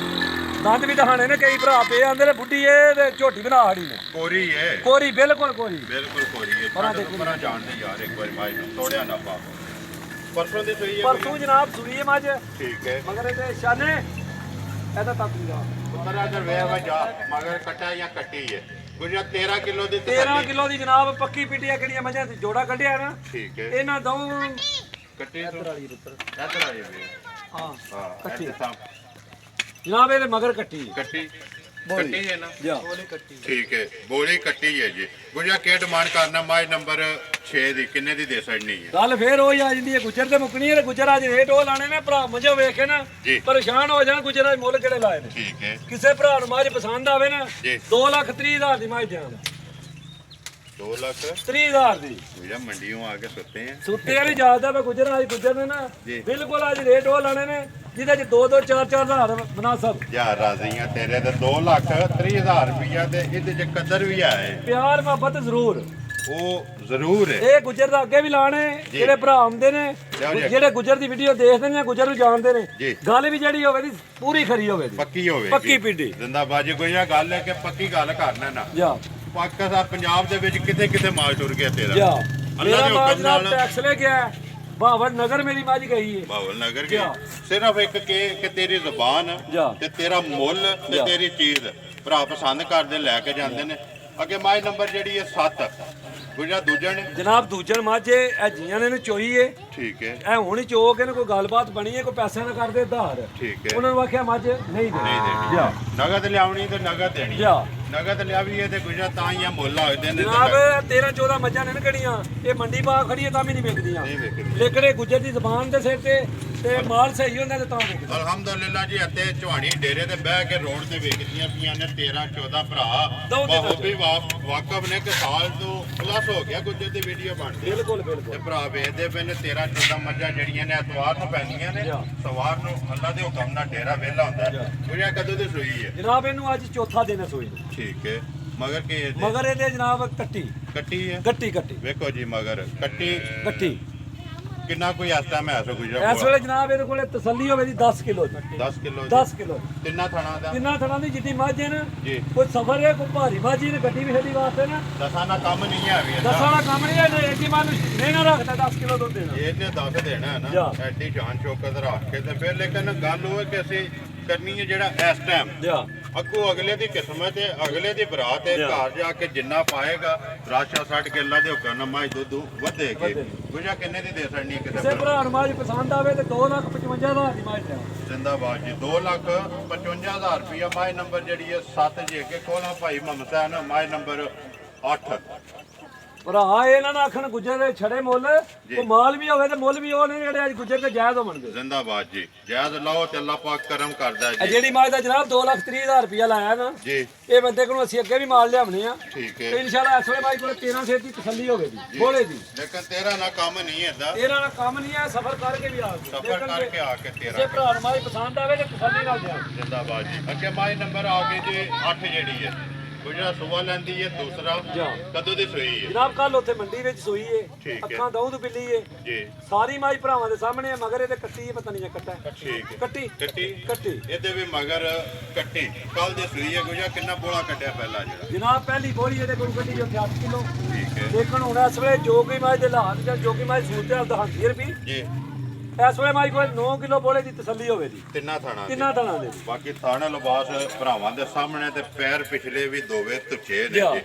ਦੰਦ ਵੀ ਦਿਖਾਣੇ ਨੇ ਕਈ ਭਰਾ ਪਏ ਆਂਦੇ ਨੇ ਬੁੱਢੀ ਇਹ ਤੇ ਝੋਟੀ ਬਣਾ ਹੜੀ ਨੇ ਕੋਰੀ ਹੈ ਕੋਰੀ ਬਿਲਕੁਲ ਕੋਰੀ ਬਿਲਕੁਲ ਕੋਰੀ ਹੈ। ਪਰਾਂ ਛੱਡ ਦੇਖੋ। ਪਰਾਂ ਜਾਣਦੇ ਯਾਰ ਇੱਕ ਵਾਰੀ ਮੱਝ ਨੂੰ ਤੋੜਿਆ ਨਾ ਪਾ ਪਰਸੋਂ ਦੀ ਸੂਈ ਹੈ ਪਰਸੋਂ ਜਨਾਬ ਸੂਈ ਹੈ ਮੱਝ ਠੀਕ ਹੈ। ਮਗਰ ਇਹਦੇ ਸ਼ਾਨੇ ਇਹਦਾ ਤਾਤੂ ਦਾ ਪੁੱਤਰਾ ਦਰ ਵੇ ਵਾ ਜਾ ਮਗਰ ਕਟਾ ਜਾਂ ਕੱਟੀ ਹੈ ਗੁਜਰਾ 13 ਕਿਲੋ ਦੀ 13 ਤਸੱਲੀ। ਕਿਲੋ ਦੀ ਜਨਾਬ ਪੱਕੀ ਪਿੱਟੀਆਂ ਕਿਹੜੀਆਂ ਮੱਝਾਂ ਤੇ ਜੋੜਾ ਕੱਢਿਆ ਨਾ ਠੀਕ ਹੈ। ਇਹਨਾਂ ਦੋ ਕੱਟੀ ਤੋਂ ਵਾਲੀ ਪੁੱਤਰ ਇੱਧਰ ਆ ਜਾਵੇ ਹਾਂ ਹਾਂ ਕੱਟੀ। ਇੱਥੇ ਤਾਂ ਜਨਾਬ ਇਹਦੇ ਮਗਰ ਕੱਟੀ ਕੱਟੀ ਬੋਲੀ। ਕੱਟੀ ਹੈ ਨਾ ਜਾ ਠੀਕ ਹੈ। ਬੋਲੀ ਕੱਟੀ ਹੈ ਜੀ ਗੁਜਰਾ ਕੀ ਡਿਮਾਂਡ ਕਰਨਾ ਮੱਝ ਨੰਬਰ 6 ਦੀ ਕਿੰਨੇ ਦੀ ਦੇ ਛੱਡਣੀ ਹੈ? ਗੱਲ ਫੇਰ ਉਹੀ ਆ ਜਾਂਦੀ ਹੈ ਗੁੱਜਰ ਤੇ ਮੁੱਕਣੀ ਹੈ ਗੁੱਜਰ ਅੱਜ ਰੇਟ ਉਹ ਲਾਣੇ ਨੇ ਭਰਾ ਮੱਝਾਂ ਵੇਖ ਕੇ ਨਾ ਜੀ। ਪਰੇਸ਼ਾਨ ਹੋ ਜਾਣ ਗੁੱਜਰ ਦੇ ਮੁੱਲ ਕਿਹੜੇ ਲਾਏ ਨੇ ਠੀਕ ਹੈ ਕਿਸੇ ਭਰਾ ਨੂੰ ਮੱਝ ਪਸੰਦ ਆਵੇ ਨਾ ਜੀ। 2,30,000 ਦੀ ਮੱਝ ਜਾਣ 2 ਲੱਖ 30,000 ਦੀ ਗੁਜਰਾ ਮੰਡੀੋਂ ਆ ਕੇ ਸੁੱਤੇ ਆ ਸੁੱਤੇ ਵਾਲੀ ਜਾਦਾ ਮੈਂ ਗੁੱਜਰ ਅੱਜ ਗੁੱਜਰ ਨੇ ਨਾ ਜੀ। ਬਿਲਕੁਲ ਅੱਜ ਰੇਟ ਉਹ ਲਾਣੇ ਨੇ ਜਿਹਦੇ ਚ 2-2 4-4 ਹਜ਼ਾਰ ਮੁਨਾਸਬ ਯਾਰ ਰਾਜ਼ੀਆਂ ਤੇਰੇ ਤੇ 2,30,000 ਰੁਪਇਆ ਤੇ ਇਹਦੇ ਚ ਕਦਰ ਵੀ ਆਏ ਪਿਆਰ ਮੁਹੱਬਤ ਜ਼ਰੂਰ ਉਹ ਜ਼ਰੂਰ ਹੈ। ਇਹ ਗੁੱਜਰ ਦਾ ਅੱਗੇ ਵੀ ਲਾਣੇ ਜਿਹੜੇ ਭਰਾ ਆਉਂਦੇ ਨੇ ਲਿਆਓ ਜੀ। ਜਿਹੜੇ ਗੁੱਜਰ ਦੀ ਵੀਡੀਓ ਦੇਖਦੇ ਨੇ ਗੁੱਜਰ ਨੂੰ ਜਾਣਦੇ ਨੇ ਜੀ। ਗੱਲ ਵੀ ਜਿਹੜੀ ਹੋਵੇ ਦੀ ਪੂਰੀ ਖਰੀ ਹੋਵੇ ਦੀ ਪੱਕੀ ਹੋਵੇ ਪੱਕੀ ਪੀਡੀ ਜ਼ਿੰਦਾਬਾਜੀ ਕੋਈ ਆ ਗੱਲ ਹੈ ਕਿ ਪੱਕੀ ਗੱਲ ਕਰਨਾ ਨਾ ਜਾ ਪਾਕਿਸਤਾਨ ਪੰਜਾਬ ਦੇ ਵਿੱਚ ਕਿਤੇ ਕਿਤੇ ਮਾਲ ਟੁਰ ਗਿਆ ਤੇਰਾ ਜਾ ਅੱਲਾ ਮੇਰਾ ਦੇ ਮਾਲ ਹੁਕਮ ਨਾਲ ਨਾਲ ਟੈਕਸ ਲੈ ਗਿਆ ਬਾਵਰ ਨਗਰ ਮੇਰੀ ਮੱਝ ਗਈ ਹੈ ਬਾਵਲ ਨਗਰ ਜਾ। ਗਈ ਸਿਰਫ ਇੱਕ ਕਿ ਤੇਰੀ ਜ਼ੁਬਾਨ ਜਾ। ਤੇ ਤੇਰਾ ਮੁੱਲ ਤੇ ਜਾ। ਤੇਰੀ ਚੀਜ਼ ਭਰਾ ਪਸੰਦ ਕਰਦੇ ਲੈ ਕੇ ਜਾਂਦੇ ਨੇ। ਅੱਗੇ ਮਾਈ ਨੰਬਰ ਜਿਹੜੀ ਹੈ 7 ਗੁਜਰਾ ਦੂਜਾ ਨੇ ਜਨਾਬ ਦੂਜਣ ਮੱਝ ਇਹ ਜੀਆਂ ਨੇ ਇਹਨੂੰ ਚੋਈ ਏ ਠੀਕ ਹੈ ਇਹ ਹੁਣ ਹੀ ਚੋ ਕੇ ਨਾ ਕੋਈ ਗੱਲਬਾਤ ਬਣੀ ਹੈ ਕੋਈ ਪੈਸੇ ਨਾ ਕਰਦੇ ਉਧਾਰ ਠੀਕ ਹੈ ਉਹਨਾਂ ਨੂੰ ਆਖਿਆ ਮੱਝ ਨਹੀਂ ਨਹੀਂ ਦੇਣੀ ਜਾ ਦੇਣੀ ਨਗਦ ਲਿਆਉਣੀ ਤੇ ਨਗਦ ਦੇਣੀ ਜਾ ਨਗਦ ਲਿਆਵੀਏ ਤੇ ਗੁਜਰਾ ਤਾਂ ਹੀ ਆ ਮੁੱਲ ਲੱਗਦੇ ਨੇ ਜਨਾਬ 13-14 ਮੱਝਾਂ ਨੇ ਨਾ ਕਿਹੜੀਆਂ ਇਹ ਮੰਡੀ ਪਾ ਖੜੀ ਹੈ ਤਾਂ ਵੀ ਨਹੀਂ ਵਿਕਦੀਆਂ ਨਹੀਂ ਵਿਕਦੀ। ਲੇਕਿਨ ਇਹ ਗੁੱਜਰ ਦੀ ਜ਼ਬਾਨ ਦੇ ਸਿਰ ਤੇ ਮਾਲ ਸਹੀ ਹੁੰਦਾ ਤੇ ਤਾਂ ਵਿਕਦਾ ਅਲਹਮਦੁਲਿਲਾ ਜੀ ਇੱਥੇ ਝਵਾਣੀ ਡੇਰੇ ਤੇ ਬਹਿ ਕੇ ਰੋਡ ਤੇ ਵੇਚਦੀਆਂ ਪਈਆਂ ਨੇ 13-14 ਭਰਾ ਦੋ ਦੇ ਬਹੁਤ ਵੀ ਵਾਕਫ ਨੇ ਕਿ ਸਾਲ ਤੋਂ ਪਲੱਸ ਹੋ ਗਿਆ ਗੁੱਜਰ ਦੀ ਵੀਡੀਓ ਬਣਦੀ ਬਿਲਕੁਲ ਤੇ ਬਿਲਕੁਲ ਭਰਾ ਵੇਚਦੇ ਪਏ ਨੇ 13-14 ਮੱਝਾਂ ਜਿਹੜੀਆਂ ਨੇ ਐਤਵਾਰ ਨੂੰ ਪੈਂਦੀਆਂ ਨੇ ਜਾ। ਸਵਾਰ ਨੂੰ ਅੱਲਾ ਦੇ ਹੁਕਮ ਨਾਲ ਡੇਰਾ ਵਿਹਲਾ ਹੁੰਦਾ ਜਾ। ਗੁਜਰਾ ਕਦੋਂ ਦੀ ਸੂਈ ਹੈ? ਜਨਾਬ ਇਹਨੂੰ ਅੱਜ ਚੌਥਾ ਦਿਨ ਹੈ ਸੋਈ ਨੂੰ ਠੀਕ ਹੈ ਮਗਰ ਕੀ ਇਹਦੇ? ਮਗਰ ਇਹਦੇ ਜਨਾਬ ਕੱਟੀ ਕੱਟੀ ਹੈ ਕੱਟੀ ਵੇਖੋ ਜੀ ਮਗਰ ਕੱਟੀ ਕੱਟੀ ਕਿੰਨਾ ਕੋਈ ਇਸ ਟਾਈਮ ਹੈ ਸੋ ਗੁਜਰਾ ਇਸ ਵੇਲੇ ਜਨਾਬ ਇਹਦੇ ਕੋਲੇ ਤਸੱਲੀ ਹੋਵੇ ਦੀ 10 ਕਿਲੋ ਦੀ 10 ਕਿਲੋ 10 ਕਿਲੋ ਤਿੰਨਾਂ ਥਣਾ ਦਾ ਕਿੰਨਾ ਥਣਾ ਦੀ ਜਿੱਦੀ ਮੱਝ ਹੈ ਨਾ ਜੀ ਕੋਈ ਸਫਰ ਹੈ ਕੋਈ ਭਾਰੀ ਮੱਝ ਹੈ ਗੱਡੀ ਵੀ ਖੇਡੀ ਵਾਸਤੇ ਨਾ ਦਸਾਂ ਦਾ ਕੰਮ ਨਹੀਂ ਹੈ ਵੀ ਇਹਦਾ। ਦਸਾਂ ਦਾ ਕੰਮ ਨਹੀਂ ਹੈ ਐਡੀ ਮਾਂ ਨੂੰ ਨਹੀਂ ਨਾ ਰੱਖਦਾ 10 ਕਿਲੋ ਦੁੱਧ ਦੇਣਾ ਇਹ ਤੇ ਦੱਸ ਦੇਣਾ ਹੈ ਜਾ। ਨਾ ਐਡੀ ਸ਼ਾਨ ਸ਼ੌਕਤ ਰੱਖ ਕੇ ਤੇ ਫਿਰ ਲੇਕਿਨ ਗੱਲ ਉਹ ਹੈ ਕਿ ਅਸੀਂ ਕਰਨੀ ਹੈ ਜਿਹੜਾ ਇਸ ਟਾਈਮ ਜਾ ਅੱਗੋਂ ਅਗਲੇ ਦੀ ਕਿਸਮਤ ਹੈ ਅਗਲੇ ਦੀ ਬਰਾਤ ਹੈ ਜਾ। ਘਰ ਜਾ ਕੇ ਜਿੰਨਾ ਪਾਏਗਾ ਰਾਸ਼ਾ 60 ਕਿੱਲਾ ਦੇ ਹੁਕਮ ਨਾਲ ਮਾਈ ਦੁੱਧ ਵਧੇਗੀ ਵਧੇਗੀ। ਗੁਜਾ ਕਿੰਨੇ ਦੀ ਦੇ ਸਕਣੀ ਕਿਸੇ ਕਿਸੇ ਭਰਾ ਨੂੰ ਮੱਝ ਪਸੰਦ ਆਵੇ ਤੇ 2,55,000 ਦੀ ਮੱਝ ਦੇਣਾ ਜ਼ਿੰਦਾਬਾਦ ਜੀ 2,55,000 ਰੁਪਇਆ ਮਾਈ ਨੰਬਰ ਜਿਹੜੀ ਹੈ 7 ਜੇ ਕੇ ਕੋਲਾ ਭਾਈ ਮੁਹੰਮਦ ਸਾਹਿਬ ਮਾਈ ਨੰਬਰ 8 ਭਰਾ ਇਹਨਾਂ ਨਾਲ ਆਖਣ ਗੁੱਜਰ ਦੇ ਛੜੇ ਮੁੱਲ ਉਹ ਮਾਲ ਵੀ ਹੋਵੇ ਤੇ ਮੁੱਲ ਵੀ ਉਹ ਨੇ ਜਿਹੜੇ ਅੱਜ ਗੁੱਜਰ ਤੇ ਜਾਇਜ਼ ਹੋਣਗੇ ਜ਼ਿੰਦਾਬਾਦ ਜੀ ਜਾਇਜ਼ ਲਾਓ ਤੇ ਅੱਲਾਹ ਪਾਕ ਕਰਮ ਕਰਦਾ ਇਹ ਜੀ ਜਿਹੜੀ ਮੱਝ ਦਾ ਜਨਾਬ 2,30,000 ਰੁਪਇਆ ਲਾਇਆ ਨਾ ਜੀ ਇਹ ਬੰਦੇ ਕੋਲੋਂ ਅਸੀਂ ਅੱਗੇ ਵੀ ਮਾਲ ਲਿਆਵਣੇ ਆ ਠੀਕ ਤੇ ਹੈ ਇਨਸ਼ਾਅੱਲਾ ਇਸ ਵੇਲੇ ਬਾਈ ਕੋਲ 13 ਸੇਰ ਦੀ ਤਸੱਲੀ ਹੋਵੇਗੀ ਬੋਲੇ ਦੀ ਲੇਕਿਨ ਤੇਰਾ ਨਾ ਕੰਮ ਨਹੀਂ ਏਦਾਂ ਇਹਨਾਂ ਨਾਲ ਕੰਮ ਨਹੀਂ ਹੈ ਸਫਰ ਕਰਕੇ ਵੀ ਆ ਗਏ ਸਫਰ ਕਰਕੇ ਆ ਕੇ ਜੇ ਤੇਰਾ ਭਰਾ ਨੂੰ ਮਾਈ ਪਸੰਦ ਆਵੇ ਤੇ ਤਸੱਲੀ ਨਾਲ ਦਿਆਂ ਜਿੰਦਾਬਾਦ ਜੀ ਅੱਗੇ ਮਾਈ ਨੰਬਰ ਆ ਗਏ ਜੀ 8 ਜਿਹੜੀ ਹੈ ਗੁਜਰਾ ਸੁਬਾ ਲੈਂਦੀ ਹੈ ਦੂਸਰਾ ਜਾ। ਕਦੋਂ ਦੀ ਸੂਈ ਹੈ ਜਨਾਬ ਕੱਲ ਉੱਥੇ ਮੰਡੀ ਵਿੱਚ ਸੋਈ ਏ ਠੀਕ ਹੈ। ਅੱਖਾਂ ਦਊਦ ਬਿੱਲੀ ਏ ਜੀ ਸਾਰੀ ਮਾਈ ਭਰਾਵਾਂ ਦੇ ਸਾਹਮਣੇ ਆ ਮਗਰ ਇਹਦੇ ਕੱਟੀ ਏ ਪਤਾ ਨਹੀਂ ਜਾਂ ਕੱਟਾ ਹੈ। ਠੀਕ ਹੈ ਕੱਟੀ ਕੱਟੀ ਕੱਟੀ ਇਹਦੇ ਵੀ ਮਗਰ ਕੱਟੀ ਕੱਲ ਦੀ ਸੂਈ ਹੈ ਗੁਜਰਾ ਕਿੰਨਾ ਬੋਲਾ ਕੱਢਿਆ ਪਹਿਲਾਂ ਜਿਹੜਾ ਜਨਾਬ ਪਹਿਲੀ ਬੋਲੀ ਇਹਦੇ ਕੋਲ ਕੱਟੀ ਜੋ 8 ਕਿਲੋ ਠੀਕ ਹੈ ਦੇਖਣ ਹੁਣ ਇਸ ਵੇਲੇ ਜੋ ਕੋਈ ਮਾਈ ਦੇ ਹਾਲਾਤ ਜਾਂ ਜੋ ਕੋਈ ਮਾਈ ਸੂਰਤ ਹਾਲ ਦਹਾਂਦੀ ਰੁਪਈ ਜੀ ਇਸ ਵੇਲੇ ਮਾਈ ਕੋਲ 9 ਕਿਲੋ ਬੋਲੇ ਦੀ ਤਸੱਲੀ ਹੋਵੇ ਦੀ ਤਿੰਨਾਂ ਥਾਣਾ ਕਿੰਨਾ ਥਣਾ ਦੇ ਬਾਕੀ ਥਾਣਾ ਲਿਬਾਸ ਭਰਾਵਾਂ ਦੇ ਸਾਹਮਣੇ ਤੇ ਪੈਰ ਪਿਛਲੇ ਵੀ ਦੋਵੇਂ ਤੁੱਛੇ ਨੇ ਜਾ। ਜੀ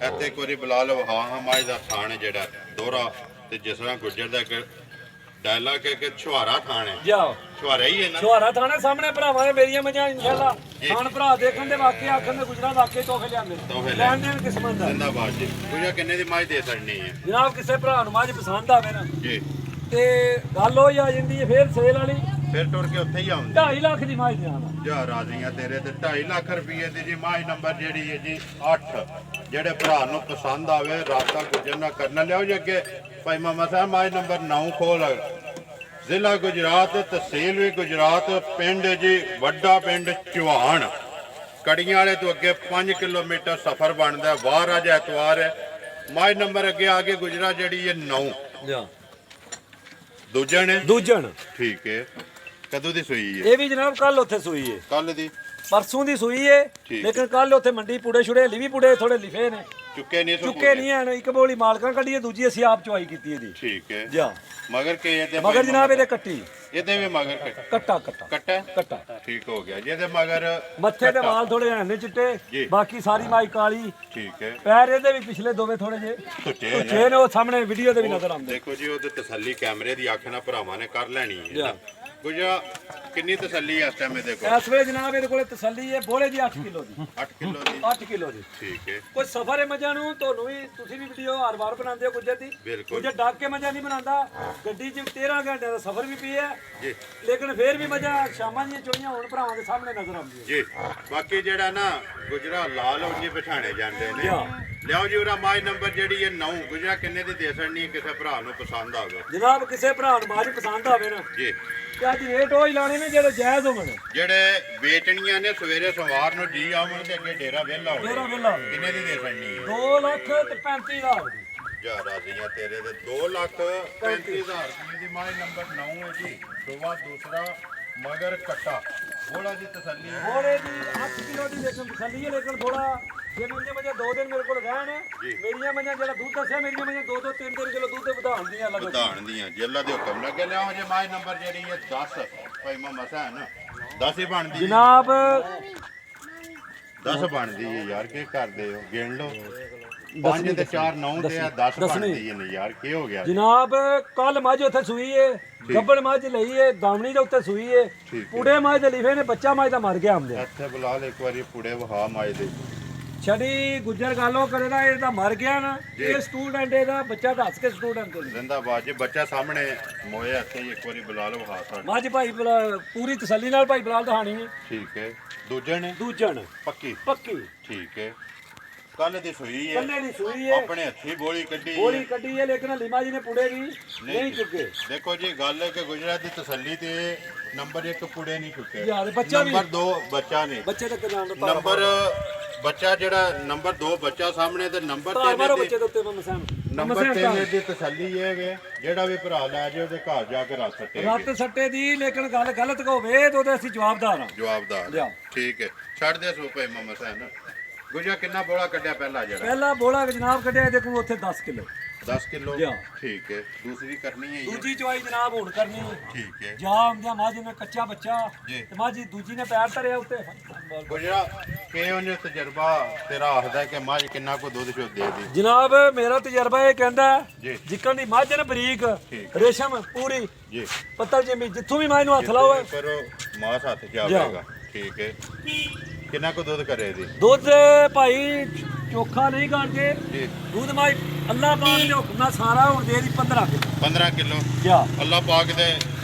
ਇੱਥੇ ਇੱਕ ਵਾਰੀ ਬਲਾਲ ਵਹਾ ਹਮਾਇ ਦਾ ਥਾਣ ਜਿਹੜਾ ਦੋਹਰਾ ਤੇ ਜਿਸ ਤਰ੍ਹਾਂ ਗੁੱਜਰ ਦਾ ਇੱਕ ਡਾਇਲਾਗ ਹੈ ਕਿ ਛੁਹਾਰਾ ਥਾਣ ਹੈ ਜਾਓ ਛੁਹਾਰਾ ਹੀ ਹੈ ਨਾ ਛੁਹਾਰਾ ਥਾਣੇ ਸਾਹਮਣੇ ਭਰਾਵਾਂ ਦੇ ਮੇਰੀਆਂ ਮੱਝਾਂ ਇਨਸ਼ਾਅੱਲਾ ਖਾਣ ਭਰਾ ਦੇਖਣ ਦੇ ਵਾਕਈ ਆਖਣ ਦੇ ਗੁਜਰਾ ਵਾਕਈ ਤੋਹਫੇ ਲਿਆਂਦੇ ਤੋਹਫੇ ਲੈਣ ਦੇਣ ਕਿਸਮਤ ਦਾ ਜ਼ਿੰਦਾਬਾਦ ਜੀ। ਗੁਜਰਾ ਕਿੰਨੇ ਦੀ ਮੱਝ ਦੇ ਸਕਣੀ ਹੈ ਜਨਾਬ? ਕਿਸੇ ਭਰਾ ਨੂੰ ਮੱਝ ਪਸੰਦ ਆਵੇ ਨਾ ਜੀ ਤੇ ਗੱਲ ਹੋ ਆ ਜਾਂਦੀ ਹੈ ਫੇਰ ਸੇਲ ਵਾਲੀ, ਫਿਰ ਟੁਰ ਕੇ ਉੱਥੇ ਹੀ ਆਉਂਦੀ 2.5 ਲੱਖ ਦੀ ਮੱਝ ਦੇਣਾ ਜਾ ਰਾਜ਼ੀਆਂ ਤੇਰੇ ਤੇ 2.5 ਲੱਖ ਰੁਪਏ ਦੀ ਜੀ ਮੱਝ ਨੰਬਰ ਜਿਹੜੀ ਹੈ ਜੀ 8। ਜਿਹੜੇ ਭਰਾ ਨੂੰ ਪਸੰਦ ਆਵੇ ਰਾਬਤਾ ਗੁਜਰ ਨਾਲ ਕਰਨਾ ਲਿਆਓ ਜੀ ਅੱਗੇ ਭਾਈ ਮਾਮਾ ਸਾਹਿਬ ਮੱਝ ਨੰਬਰ 9 ਖੋਲ। ਜ਼ਿਲ੍ਹਾ ਗੁਜਰਾਤ, ਤਹਿਸੀਲ ਵੀ ਗੁਜਰਾਤ, ਪਿੰਡ ਜੀ ਵੱਡਾ ਪਿੰਡ ਚੌਹਾਨ, ਕੜੀਆਂ ਵਾਲੇ ਤੋਂ ਅੱਗੇ 5 ਕਿਲੋਮੀਟਰ ਸਫ਼ਰ ਬਣਦਾ। ਵਾਰ ਅੱਜ ਐਤਵਾਰ ਹੈ। ਮੱਝ ਨੰਬਰ ਅੱਗੇ ਆ ਕੇ ਗੁਜਰਾ ਜਿਹੜੀ ਹੈ 9 ਜਾ ਦੂਜਣ ਠੀਕ ਹੈ। ਕਦੋਂ ਦੀ ਸੂਈ ਹੈ? ਇਹ ਵੀ ਜਨਾਬ ਕੱਲ ਉੱਥੇ ਸੂਈ ਹੈ, ਕੱਲ ਦੀ ਪਰਸੋਂ ਦੀ ਸੂਈ ਹੈ। ਠੀਕ। ਲੇਕਿਨ ਕੱਲ ਉੱਥੇ ਮੰਡੀ ਪੂੜੇ ਛੁੜੇ ਹਲੀ ਵੀ ਪੂੜੇ ਥੋੜੇ ਲਿਖੇ ਨੇ, ਚੁੱਕੇ ਨਹੀਂ ਚੁੱਕੇ ਨਹੀਂ ਹਨ। ਇੱਕ ਬੋਲੀ ਮਾਲਕਾਂ ਕੱਢੀ ਹੈ, ਦੂਜੀ ਅਸੀਂ ਆਪ ਚੁਆਈ ਕੀਤੀ ਇਹਦੀ। ਠੀਕ ਹੈ। ਜਾ ਮਗਰ ਕੇ ਇਹਦੇ ਮਗਰ ਜਨਾਬ ਇਹਦੇ ਕੱਟੀ ਇਹਦੇ ਵੀ ਮਗਰ ਕੱਟਾ ਕੱਟਾ ਠੀਕ ਹੋ ਗਿਆ। ਜਿਹਦੇ ਮਗਰ ਮੱਥੇ ਦੇ ਵਾਲ ਥੋੜੇ ਐਨੇ ਜੀ। ਚਿੱਟੇ, ਬਾਕੀ ਸਾਰੀ ਮਾਈ ਕਾਲੀ। ਠੀਕ ਹੈ। ਪੈਰ ਇਹਦੇ ਵੀ ਪਿਛਲੇ ਦੋਵੇਂ ਥੋੜੇ ਜੇ ਧੁੱਚੇ ਨੇ, ਉਹ ਸਾਹਮਣੇ ਵੀਡੀਓ ਦੇ ਵੀ ਨਜ਼ਰ ਆਉਂਦੇ। ਦੇਖੋ ਜੀ ਉਹਦੇ ਤਸੱਲੀ ਕੈਮਰੇ ਦੀ ਅੱਖ ਨਾਲ ਭਰਾਵਾਂ ਨੇ ਕਰ ਲੈਣੀ ਹੈ। ਗੁਜਾ ਕਿੰਨੀ ਤਸੱਲੀ ਹੈ ਇਸ ਟਾਈਮ ਇਹਦੇ ਕੋਲ? ਇਸ ਵੇਲੇ ਜਨਾਬ ਇਹਦੇ ਕੋਲੇ ਤਸੱਲੀ ਹੈ ਬੋਲੇ ਜੀ 8 ਕਿਲੋ ਦੀ। 8 ਕਿਲੋ ਦੀ 8 ਕਿਲੋ ਦੀ ਠੀਕ ਹੈ। ਕੋਈ ਸਫਰ ਹੈ ਮੱਝਾਂ ਨੂੰ, ਤੁਹਾਨੂੰ ਵੀ ਤੁਸੀਂ ਵੀ ਵੀਡੀਓ ਹਰ ਵਾਰ ਬਣਾਉਂਦੇ ਹੋ ਗੁੱਜਰ ਦੀ। ਬਿਲਕੁਲ ਗੁੱਜਰ ਡੱਕ ਕੇ ਮੱਝਾਂ ਨਹੀਂ ਬਣਾਉਂਦਾ। ਗੱਡੀ 'ਚ 13 ਘੰਟੇ ਦਾ ਸਫਰ ਵੀ ਪਈ ਹੈ ਜੀ, ਲੇਕਿਨ ਫੇਰ ਵੀ ਮੱਝਾਂ ਸ਼ਾਮਾਂ ਦੀਆਂ ਚੋਈਆਂ ਹੁਣ ਭਰਾਵਾਂ ਦੇ ਸਾਹਮਣੇ ਨਜ਼ਰ ਆਉਂਦੀਆਂ ਜੀ। ਬਾਕੀ ਜਿਹੜਾ ਨਾ ਗੁਜਰਾ ਲਾਲ ਉਂਜੀ ਪਛਾਣੇ ਜਾਂਦੇ ਨੇ। ਲਿਆ। ਲਿਆਓ ਜੀ ਉਹਦਾ ਮਾਈ ਨੰਬਰ ਜਿਹੜੀ ਹੈ 9। ਗੁਜਰਾ ਕਿੰਨੇ ਦੀ ਦੇ ਸਕਣੀ ਕਿਸੇ ਭਰਾ ਨੂੰ ਪਸੰਦ ਆਵੇ? ਜਨਾਬ ਕਿਸੇ ਭਰਾ ਨੂੰ ਮਾਝ ਪਸੰਦ ਆਵੇ ਨਾ ਜੀ ਤੇ ਅੱਜ ਰੇਟ ਉਹ ਹੀ ਲਾਣੇ ਨੇ ਜਿਹੜੇ ਜਾਇਜ਼ ਹੋਣ। ਜਿਹੜੇ ਵੇਚਣੀਆਂ ਨੇ ਸਵੇਰੇ ਸਵਾਰ ਨੂੰ ਜੀ ਆਉਣ ਤੇ ਅੱਗੇ ਡੇਰਾ ਵਿਹਲਾ ਹੋਵੇ। ਡੇਰਾ ਵਿਹਲਾ ਹੋਵੇ। ਕਿੰਨੇ ਦੀ ਦੇ ਸਕਣੀ ਹੈ? 2,35,000 ਦੀ। ਜਾ ਰਾਜ਼ੀਆਂ ਤੇਰੇ ਦੇ 2,35,000 ਰੁਪਏ ਦੀ ਮਾਈ ਨੰਬਰ 9 ਹੈ ਜੀ। ਦੋਵਾ ਦੂਸਰਾ ਮਗਰ ਕੱਟਾ ਥੋੜਾ ਜੀ ਤਸੱਲੀ ਹੈ। ਥੋੜੇ ਦੀ 8 ਕਿਲੋ ਦੀ ਲੇਕਿਨ ਤਸੱਲੀ ਹੈ, ਲੇਕਿਨ ਥੋੜਾ ਜੇ ਮੇਰੀਆਂ ਮੱਝਾਂ 2 ਦਿਨ ਮੇਰੇ ਕੋਲ ਰਹਿਣ, ਮੇਰੀਆਂ ਮੱਝਾਂ ਜਿਹੜਾ ਦੁੱਧ ਦੱਸਿਆ ਮੇਰੀਆਂ ਮੱਝਾਂ 2-3 ਕਿਲੋ ਦੁੱਧ ਵਧਾਉਣ ਦੀਆਂ ਲੱਗਦੀਆਂ। ਵਧਾਉਣ ਦੀਆਂ ਜੇ ਅੱਲਾ ਦੇ ਹੁਕਮ ਲੱਗੇ ਲਿਆਓ ਜੇ ਮਾਈ ਨੰਬਰ ਜਿਹੜੀ ਹੈ 10 ਭਾਈ ਮਾਮਾ ਸਾਹਿਬ 10 ਹੀ ਬਣਦੀ ਹੈ ਜਨਾਬ। 10 ਬਣਦੀ ਹੈ ਯਾਰ, ਕੀ ਕਰਦੇ ਹੋ? ਗਿਣ ਲਓ 5 ਤੇ 4 9 ਤੇ 10 ਬਣਦੀ ਹੈ ਨਹੀਂ ਯਾਰ, ਕੀ ਹੋ ਗਿਆ? ਜਨਾਬ ਕੱਲ ਮੱਝ ਉੱਥੇ ਸੂਈ ਏ, ਗੱਬੜ ਮੱਝ ਲਈ ਏ, ਦਾਮਣੀ ਦੇ ਉੱਤੇ ਸੂਈ ਏ। ਪੂੜੇ ਮੱਝ ਦੇ ਲਿਖੇ ਨੇ, ਬੱਚਾ ਮੱਝ ਦਾ ਮਰ ਗਿਆ ਆਂਦੇ। ਇੱਥੇ ਬੁਲਾ ਲੈ ਇੱਕ ਵਾਰੀ ਪੁੜੇ ਵਹਾ ਮਾਈ ਦੇ। ਛੜੀ ਗੁੱਜਰ ਗਾਲੋ ਕਰੇਦਾ, ਇਹ ਤਾਂ ਮਰ ਗਿਆ ਨਾ। ਇਹ ਸਟੂਡੈਂਟ ਇਹਦਾ ਬੱਚਾ ਦੱਸ ਕੇ ਸਟੂਡੈਂਟ ਤੇ ਜ਼ਿੰਦਾਬਾਦ ਜੀ। ਬੱਚਾ ਸਾਹਮਣੇ ਮੋਏ ਇੱਥੇ ਇੱਕ ਵਾਰੀ ਬੁਲਾ ਲਓ ਵਹਾ ਸਾਡਾ। ਮੱਝ ਭਾਈ ਪੂਰੀ ਤਸੱਲੀ ਨਾਲ ਭਾਈ ਬਲਾਲ ਦਹਾਣੀ ਹੈ। ਠੀਕ ਹੈ। ਦੂਜਣ ਦੂਜਣ ਪੱਕੀ ਪੱਕੀ ਠੀਕ ਹੈ। ਕੱਲ ਦੀ ਸੂਈ ਹੈ, ਕੱਲੇ ਦੀ ਸੂਈ ਹੈ, ਆਪਣੇ ਹੱਥੀ ਬੋਲੀ ਕੱਢੀ ਗੋਲੀ ਹੈ। ਕੱਢੀ ਹੈ, ਲੇਕਿਨ ਲੀਮਾ ਜੀ ਨੇ ਪੁੜੇ ਦੀ ਨਹੀਂ ਚੁੱਕੇ। ਦੇਖੋ ਜੀ ਗੱਲ ਹੈ ਕਿ ਗੁਜਰਾਤ ਦੀ ਤਸੱਲੀ ਤੇ ਨੰਬਰ 1 ਪੁੜੇ ਨਹੀਂ ਚੁੱਕੇ। ਯਾਰ ਬੱਚਾ ਵੀ ਨੰਬਰ 2 ਬੱਚਾ ਨੇ। ਬੱਚੇ ਤੱਕ ਜਾਣ ਦਾ ਨੰਬਰ ਬੱਚਾ ਜਿਹੜਾ ਨੰਬਰ 2 ਬੱਚਾ ਸਾਹਮਣੇ ਤੇ ਨੰਬਰ 3 ਮਾਰੋ ਦੀ ਬੱਚੇ ਦੇ ਉੱਤੇ ਮਮਸਾਨ ਨੰਬਰ 3 ਦੀ ਤਸੱਲੀ ਇਹ ਵੇ ਜਿਹੜਾ ਵੀ ਭਰਾ ਲੈ ਜਾਏ ਉਹਦੇ ਘਰ ਜਾ ਕੇ ਰੱਖ ਸੱਟੇ ਰੱਤ ਸੱਟੇ ਦੀ, ਲੇਕਿਨ ਗੱਲ ਗਲਤ ਹੋਵੇ ਤਾਂ ਉਹਦੇ ਅਸੀਂ ਜਵਾਬਦਾਰ ਹਾਂ। ਜਵਾਬਦਾਰ ਲਿਆ। ਠੀਕ ਹੈ। ਛੱਡ ਦੇ ਸੋਪੇ ਮਾਮਾ ਸਾਹਿਬ ਗੁਜਰਾ ਕਿੰਨਾ ਬੋਲਾ ਕੱਢਿਆ ਪਹਿਲਾ ਜਿਹੜਾ? ਪਹਿਲਾ ਬੋਲਾ ਜਨਾਬ ਕੱਢਿਆ ਇਹਦੇ ਕੋਲ ਉੱਥੇ 10 ਕਿਲੋ 10 ਕਿਲੋ ਲਿਆ। ਠੀਕ ਹੈ। ਦੂਸਰੀ ਕਰਨੀ ਹੈ ਜੀ? ਦੂਜੀ ਚਵਾਈ ਜਨਾਬ ਹੁਣ ਕਰਨੀ ਹੈ। ਠੀਕ ਹੈ। ਜਾ ਆਉਂਦਿਆਂ ਮੱਝ ਨੇ ਕੱਚਾ ਬੱਚਾ ਜੀ। ਤੇ ਮੱਝ ਦੂਜੀ ਨੇ ਪੈਰ ਧਰਿਆ ਉੱਤੇ। ਗੁਜਰਾ ਕਿ ਉਹਨੇ ਤਜਰਬਾ ਤੇਰਾ ਆਖਦਾ ਕਿ ਮੱਝ ਕਿੰਨਾ ਕੋ ਦੁੱਧ ਚੋ ਦੇ ਦੀ? ਜਨਾਬ ਮੇਰਾ ਤਜਰਬਾ ਇਹ ਕਹਿੰਦਾ ਜੀ। ਜਿੱਕਣ ਦੀ ਮੱਝ ਨੇ ਬਰੀਕ ਠੀਕ। ਰੇਸ਼ਮ ਪੂਰੀ ਜੀ ਪੱਤਲ ਜਿੰਮੀ ਜਿੱਥੋਂ ਵੀ ਮੱਝ ਨੂੰ ਹੱਥ ਲਾਓ ਪਰ ਮਾਸ ਹੱਥ ਜਾਵੇਗਾ। ਠੀਕ ਹੈ। ਕਿੰਨਾ ਕੋ ਦੁੱਧ ਕਰੇ ਦੀ? ਦੁੱਧ ਭਾਈ ਚੋਖਾ ਨਹੀਂ ਕਰਦੇ ਜੀ। ਦੁੱਧ ਮਾਈ ਅੱਲਾਹ ਪਾਕ ਦੇ ਹੁਕਮ ਨਾਲ ਸਾਰਾ ਹੁਣ ਦੇ ਦੀ 15 ਕਿਲੋ 15 ਕਿਲੋ ਜਾ ਅੱਲਾਹ ਪਾਕ ਦੇ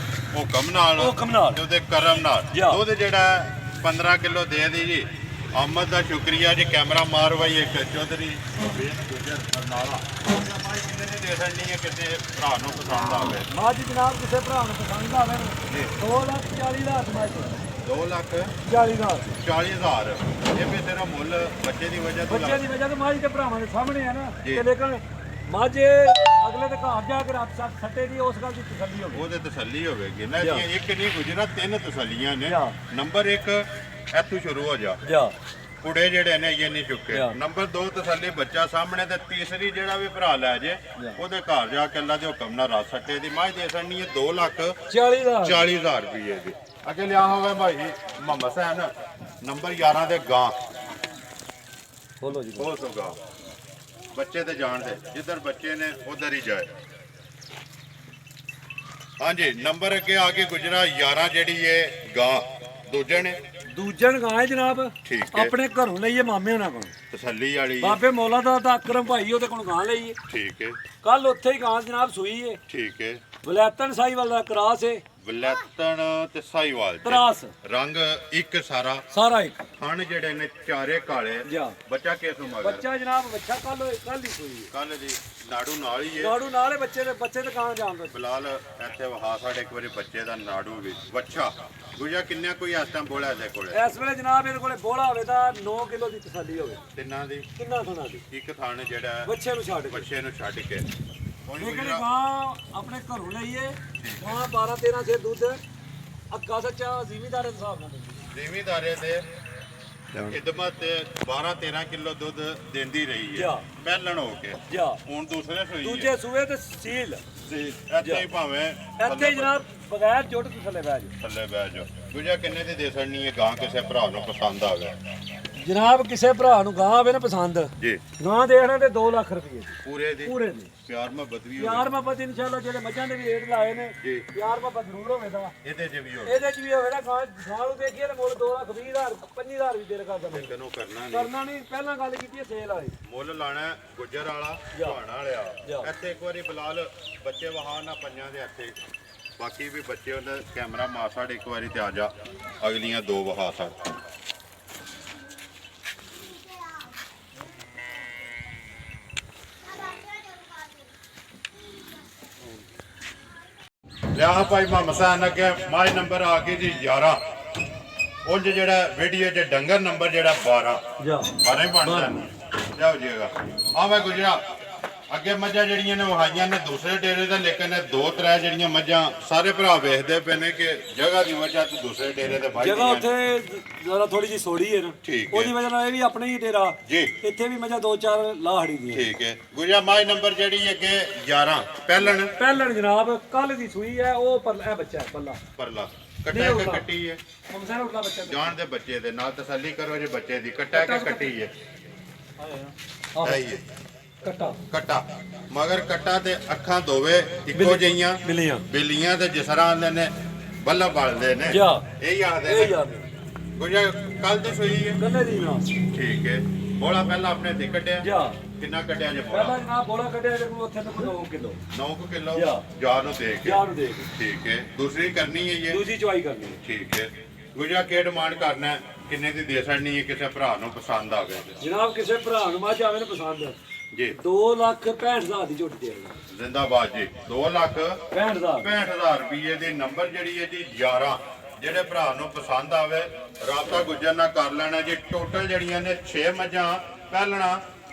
ਹੁਕਮ ਨਾਲ ਤੇ ਉਹਦੇ ਕਰਮ ਨਾਲ ਜਾ। ਦੁੱਧ ਜਿਹੜਾ 15 ਕਿਲੋ ਦੇ ਦੀ ਜੀ। ਆਮਦ ਦਾ ਸ਼ੁਕਰੀਆ ਜੀ। ਕੈਮਰਾ ਮਾਰ ਬਾਈ ਇੱਕ ਚੌਧਰੀ ਗੁਜਰ ਬਰਨਾਲਾ। ਭਾਈ ਕਿੰਨੇ ਦੀ ਦੇ ਸਕਣੀ ਹੈ ਕਿਸੇ ਭਰਾ ਨੂੰ ਪਸੰਦ ਆਵੇ? ਮੱਝ ਜਨਾਬ ਕਿਸੇ ਭਰਾ ਨੂੰ ਪਸੰਦ ਆਵੇ ਜੀ। 2,40,000 ਮੱਝ 2,40,000 40,000 ਇਹ ਵੀ ਤੇਰਾ ਮੁੱਲ ਬੱਚੇ ਦੀ ਵਜ੍ਹਾ ਤੋਂ ਬੱਚੇ ਦੀ ਵਜ੍ਹਾ ਤੋਂ ਮੱਝ ਦੇ ਭਰਾਵਾਂ ਦੇ ਸਾਹਮਣੇ ਆ ਨਾ। ਜੀ। ਤੇ ਲੇਕਿਨ ਮੱਝ ਅਗਲੇ ਦੇ ਘਰ ਜਾ ਕੇ ਰਾਤ ਸੱਟੇ ਦੀ ਉਸ ਗੱਲ ਦੀ ਤਸੱਲੀ ਹੋਵੇ। ਉਹਦੇ ਤਸੱਲੀ ਹੋਵੇਗੀ ਨਾ। ਜਾ। ਇਹਦੀਆਂ ਇੱਕ ਨਹੀਂ ਗੁਜਰਾ 3 ਤਸੱਲੀਆਂ ਨੇ। ਜਾ। ਨੰਬਰ 1 ਇੱਥੋਂ ਸ਼ੁਰੂ ਹੋ ਜਾ। ਜਾ ਕੁੜੇ ਜਿਹੜੇ ਨੇ ਇਹ ਨਹੀਂ ਚੁੱਕੇ। ਜਾ। ਨੰਬਰ 2 ਤਸੱਲੀ ਬੱਚਾ ਸਾਹਮਣੇ ਤੇ ਤੀਸਰੀ ਜਿਹੜਾ ਵੀ ਭਰਾ ਲੈ ਜੇ ਉਹਦੇ ਘਰ ਜਾ ਕੇ ਅੱਲਾ ਦੇ ਹੁਕਮ ਨਾਲ ਰਾਤ ਸੱਟੇ ਦੀ ਮੱਝ ਦੇ ਸਕਣੀ ਹੈ 40,000 2,40,000 ਰੁਪਏ ਦੀ। ਅੱਗੇ ਲਿਆ ਹੋਵੇ ਭਾਈ ਮੁਹੰਮਦ ਸਾਹਿਬ ਨੰਬਰ 11 ਦੇ ਗਾਂ ਬੋਲੋ ਜੀ। ਹੋ ਸੋਗਾ ਬੱਚੇ ਤੇ ਜਾਣ ਦੇ ਜਿੱਧਰ ਬੱਚੇ ਨੇ ਉਧਰ ਹੀ ਜਾਏ। ਹਾਂਜੀ ਨੰਬਰ ਅੱਗੇ ਆ ਕੇ ਗੁਜਰਾ 11 ਜਿਹੜੀ ਏ ਗਾਂ ਦੂਜੇ ਨੇ ਦੂਜਣ ਗਾਂ ਹੈ ਜਨਾਬ, ਠੀਕ ਹੈ। ਆਪਣੇ ਘਰੋਂ ਲਈਏ ਮਾਮੇ ਉਹਨਾਂ ਕੋਲ, ਤਸੱਲੀ ਵਾਲੀ ਹੈ। ਬਾਬੇ ਮੌਲਾ ਦਾ ਤਾਂ ਅਕਰਮ ਭਾਈ ਉਹਦੇ ਕੋਲ ਗਾਂ ਲਈਏ। ਠੀਕ ਹੈ ਕੱਲ ਉੱਥੇ ਹੀ ਗਾਂ ਜਨਾਬ ਸੂਈ ਏ, ਠੀਕ ਹੈ। ਵਲੈਤਨ ਸਾਹੀਵਾਲ ਦਾ ਕਰਾਸ ਏ, ਵਲੈਤਨ ਤੇ ਸਾਈਵਾਲ ਤਰਾਸ ਰੰਗ ਇੱਕ ਸਾਰਾ, ਸਾਰਾ ਇੱਕ ਥਣ ਜਿਹੜੇ ਨੇ ਚਾਰੇ ਕਾਲੇ। ਜਾ ਬੱਚਾ ਕਿਸ ਨੂੰ ਮਗਰ? ਬੱਚਾ ਜਨਾਬ ਬੱਚਾ ਕੱਲ ਹੀ ਸੂਈ ਏ, ਕੱਲ ਦੀ ਨਾੜੂ ਨਾਲ ਹੀ ਹੈ। ਨਾੜੂ ਨਾਲ ਏ, ਬੱਚੇ ਤੇ ਕਾਂ ਜਾਣਦਾ। ਫਿਲਹਾਲ ਇੱਥੇ ਵਹਾ ਸਾਡੇ ਇੱਕ ਵਾਰੀ ਬੱਚੇ ਦਾ ਨਾੜੂ ਵੀ ਬੱਚਾ ਗੁਜਾ ਕਿੰਨਾ ਕੋਈ ਇਸ ਟਾਈਮ ਬੋਲਾ ਇਹਦੇ ਕੋਲੇ? ਇਸ ਵੇਲੇ ਜਨਾਬ ਇਹਦੇ ਕੋਲੇ ਬੋਲਾ ਹੋਵੇ ਤਾਂ 9 ਕਿਲੋ ਦੀ ਤਸੱਲੀ ਹੋਵੇ। ਤਿੰਨਾਂ ਦੀ ਕਿੰਨਾ ਥਣਾ ਦੀ ਇੱਕ ਥਣ ਜਿਹੜਾ ਹੈ ਬੱਚੇ ਨੂੰ ਛੱਡ ਕੇ। ਬੱਚੇ ਨੂੰ ਛੱਡ ਕੇ ਹੁਣ ਲੇਕਿਨ ਗੁਜਰਾ ਗਾਂ ਆਪਣੇ ਘਰੋਂ ਲਈਏ, ਗਾਂ 12-13 ਸੇ ਦੁੱਧ ਅੱਗਾ ਸੱਚਾ ਜ਼ਿਮੀਦਾਰ ਦੇ ਹਿਸਾਬ ਨਾਲ ਦਿੰਦੀ। ਜ਼ਿਮੀਦਾਰੇ ਦੇ ਖਿਦਮਤ ਤੇ 12-13 ਕਿਲੋ ਦੁੱਧ ਦਿੰਦੀ ਰਹੀ ਹੈ ਜਾ। ਪਹਿਲਣ ਹੋ ਕੇ। ਜਾ ਹੁਣ ਦੂਸਰੇ ਸੂਈ ਹੈ। ਦੂਜੇ ਸੂਏ ਤੇ ਸੀਲ ਇੱਥੇ ਹੀ ਭਾਵੇਂ ਇੱਥੇ ਜਨਾਬ ਬਗੈਰ ਜੁੱਟ ਤੋਂ ਥੱਲੇ ਬਹਿ ਜਾਓ। ਥੱਲੇ ਬਹਿ ਜਾਓ। ਗੁਜਾ ਕਿੰਨੇ ਦੀ ਦੇ ਸਕਣੀ ਹੈ ਗਾਂ ਕਿਸੇ ਭਰਾ ਨੂੰ ਪਸੰਦ ਆਵੇ? ਜਨਾਬ ਕਿਸੇ ਭਰਾ ਨੂੰ ਗਾਂ ਆਵੇ ਨਾ ਪਸੰਦ, ਜੀ ਗਾਂ ਦੇਣਾ ਤੇ 2 ਲੱਖ ਰੁਪਏ ਪੂਰੇ ਦੀ ਪੂਰੇ ਦੀ। ਪਿਆਰ ਮੁਹੱਬਤ ਵੀ ਪਿਆਰ ਮੁਹੱਬਤ ਇਨਸ਼ਾਅੱਲਾ ਜਿਹੜੇ ਮੱਝਾਂ ਦੇ ਵੀ ਰੇਟ ਲਾਏ ਨੇ, ਜੀ ਪਿਆਰ ਮੁਹੱਬਤ ਜ਼ਰੂਰ ਹੋਵੇਗਾ। ਇਹਦੇ 'ਚ ਵੀ ਹੋ ਇਹਦੇ ਚ ਵੀ ਹੋਵੇ ਨਾ ਗਾਂ ਨੂੰ ਦੇਖੀਏ ਤਾਂ ਮੁੱਲ 2,20,000 25,000 ਵੀ ਦਿਲ ਕਰਦਾ ਮੈਨੂੰ। ਤੈਨੂੰ ਕਰਨਾ ਨਹੀਂ ਕਰਨਾ ਨਹੀਂ, ਪਹਿਲਾਂ ਗੱਲ ਕੀਤੀ ਹੈ ਸੇਲ ਵਾਲੀ। ਮੁੱਲ ਲਾਣਾ ਗੁੱਜਰ ਵਾਲਾ ਜਾ। ਭਾਣਾ ਵਾਲਿਆ। ਜਾ। ਇੱਥੇ ਇੱਕ ਵਾਰੀ ਬਲਾਲ ਬੱਚੇ ਵਹਾ ਨਾ ਪੰਜਾਂ ਦੇ ਇੱਥੇ ਬਾਕੀ ਵੀ ਬੱਚੇ ਉਹਦਾ ਕੈਮਰਾ ਮਾਰ ਸਾਡ ਇੱਕ ਵਾਰੀ ਤੇ ਆ ਜਾ ਅਗਲੀਆਂ 2 ਵਹਾ ਸਾਡ। ਲਿਆ ਭਾਈ ਮੁਹੰਮਦ ਸਾਹਿਬ ਅੱਗੇ ਮਾਈ ਨੰਬਰ ਆ ਗਈ ਜੀ 11। ਉਹ ਜਿਹੜਾ ਵੀਡੀਓ 'ਚ ਡੰਗਰ ਨੰਬਰ ਜਿਹੜਾ 12 ਜਾ 12 ਹੀ ਬਣਦਾ ਲਿਆਓ ਜੀਗਾ। ਆ ਮੈਂ ਗੁਜਰਾ ਅੱਗੇ ਮੱਝਾਂ ਜਿਹੜੀਆਂ ਨੇ ਵਹਾਈਆਂ ਨੇ ਦੂਸਰੇ ਡੇਰੇ ਦਾ, ਲੇਕਿਨ 2-3 ਜਿਹੜੀਆਂ ਮੱਝਾਂ ਸਾਰੇ ਭਰਾ ਵੇਖਦੇ ਪਏ ਨੇ ਕਿ ਜਗ੍ਹਾ ਦੀ ਵਜ੍ਹਾ ਤੋਂ ਦੂਸਰੇ ਡੇਰੇ ਤੇ ਬਾਈ ਜਗ੍ਹਾ ਉੱਥੇ ਜ਼ਰਾ ਥੋੜੀ ਜੀ ਸੋੜੀ ਹੈ ਨਾ, ਠੀਕ ਹੈ। ਉਹਦੀ ਵਜ੍ਹਾ ਨਾਲ ਇਹ ਵੀ ਆਪਣੇ ਹੀ ਡੇਰਾ, ਜੀ ਇੱਥੇ ਵੀ ਮੱਝਾਂ 2-4 ਲਾਹੜੀ ਦੀਆਂ। ਠੀਕ ਹੈ ਗੁਜਰਾ ਮਾਈ ਨੰਬਰ ਜਿਹੜੀ ਅੱਗੇ 11 ਪਹਿਲਣ ਜਨਾਬ ਕੱਲ ਦੀ ਸੂਈ ਹੈ, ਉਹ ਇਹ ਬੱਚਾ ਹੈ ਪੱਲਾ ਪਰਲਾ ਕੱਟਿਆ ਕਿ ਕੱਟੀ ਹੈ? ਹਮਸਾ ਉਠਲਾ ਬੱਚਾ ਜਾਣ ਦੇ ਬੱਚੇ ਦੇ ਨਾਲ ਤਸੱਲੀ ਕਰੋ ਜੇ ਬੱਚੇ ਦੀ ਕੱਟਿਆ ਕਿ ਕੱਟੀ ਹੈ? ਹੈ ਹੀ ਹੈ ਕੱਟਾ ਕੱਟਾ ਮਗਰ ਕੱਟਾ ਤੇ ਅੱਖਾਂ ਦੋਵੇਂ ਇੱਕੋ ਜਿਹੀਆਂ ਬਿੱਲੀਆਂ ਬਿੱਲੀਆਂ ਤੇ ਜਿਸ ਤਰ੍ਹਾਂ ਆਂਦੇ ਨੇ ਬੱਲਾ ਬਲਦੇ ਨੇ, ਜਾ ਇਹ ਯਾਦ ਇਹ ਹੈ ਯਾਦ ਗੁਜਾ ਕੱਲ ਦੀ ਸੂਈ ਹੈ। ਗੰਨੇ ਦੀ ਨਾ ਠੀਕ ਹੈ ਬੋਲਾ ਪਹਿਲਾਂ ਆਪਣੇ ਤੇ ਕੱਢਿਆ ਜਾ ਕਿੰਨਾ ਕੱਢਿਆ ਜੇ ਪਹਿਲਾਂ ਬੋਲਾ? ਜਨਾਬ ਬੋਲਾ ਕੱਢਿਆ ਤੇ ਉੱਥੇ ਤੇ 9 ਕਿਲੋ 9 ਕਿਲੋ ਜਾ। ਜਾ ਨੂੰ ਦੇ ਕੇ। ਜਾ ਨੂੰ ਦੇ ਕੇ। ਠੀਕ ਹੈ ਦੂਸਰੀ ਕਰਨੀ ਹੈ ਇਹ? ਦੂਜੀ ਚਵਾਈ ਕਰਨੀ ਹੈ। ਠੀਕ ਹੈ ਗੁਜਾ ਕੀ ਡਿਮਾਂਡ ਕਰਨਾ ਹੈ? ਕਿੰਨੇ ਦੀ ਦੇ ਸਕਣੀ ਹੈ ਕਿਸੇ ਭਰਾ ਨੂੰ ਪਸੰਦ ਆਵੇ? ਜਨਾਬ ਕਿਸੇ ਭਰਾ ਨੂੰ ਮੱਝ ਆਵੇ ਨਾ ਪਸੰਦ, ਜੀ 2,65,000 ਦੀ ਝੋਟੀ ਦੇਗਾ। ਜ਼ਿੰਦਾਬਾਦ ਜੀ 65,000 2,65,000 ਰੁਪਏ ਦੇ ਨੰਬਰ ਜਿਹੜੀ ਹੈ ਜੀ 11। ਜਿਹੜੇ ਭਰਾ ਨੂੰ ਪਸੰਦ ਆਵੇ ਰਾਬਤਾ ਗੁੱਜਰ ਨਾਲ ਕਰ ਲੈਣਾ ਜੀ। ਟੋਟਲ ਜਿਹੜੀਆਂ ਨੇ 6 ਮੱਝਾਂ ਪਹਿਲਣਾ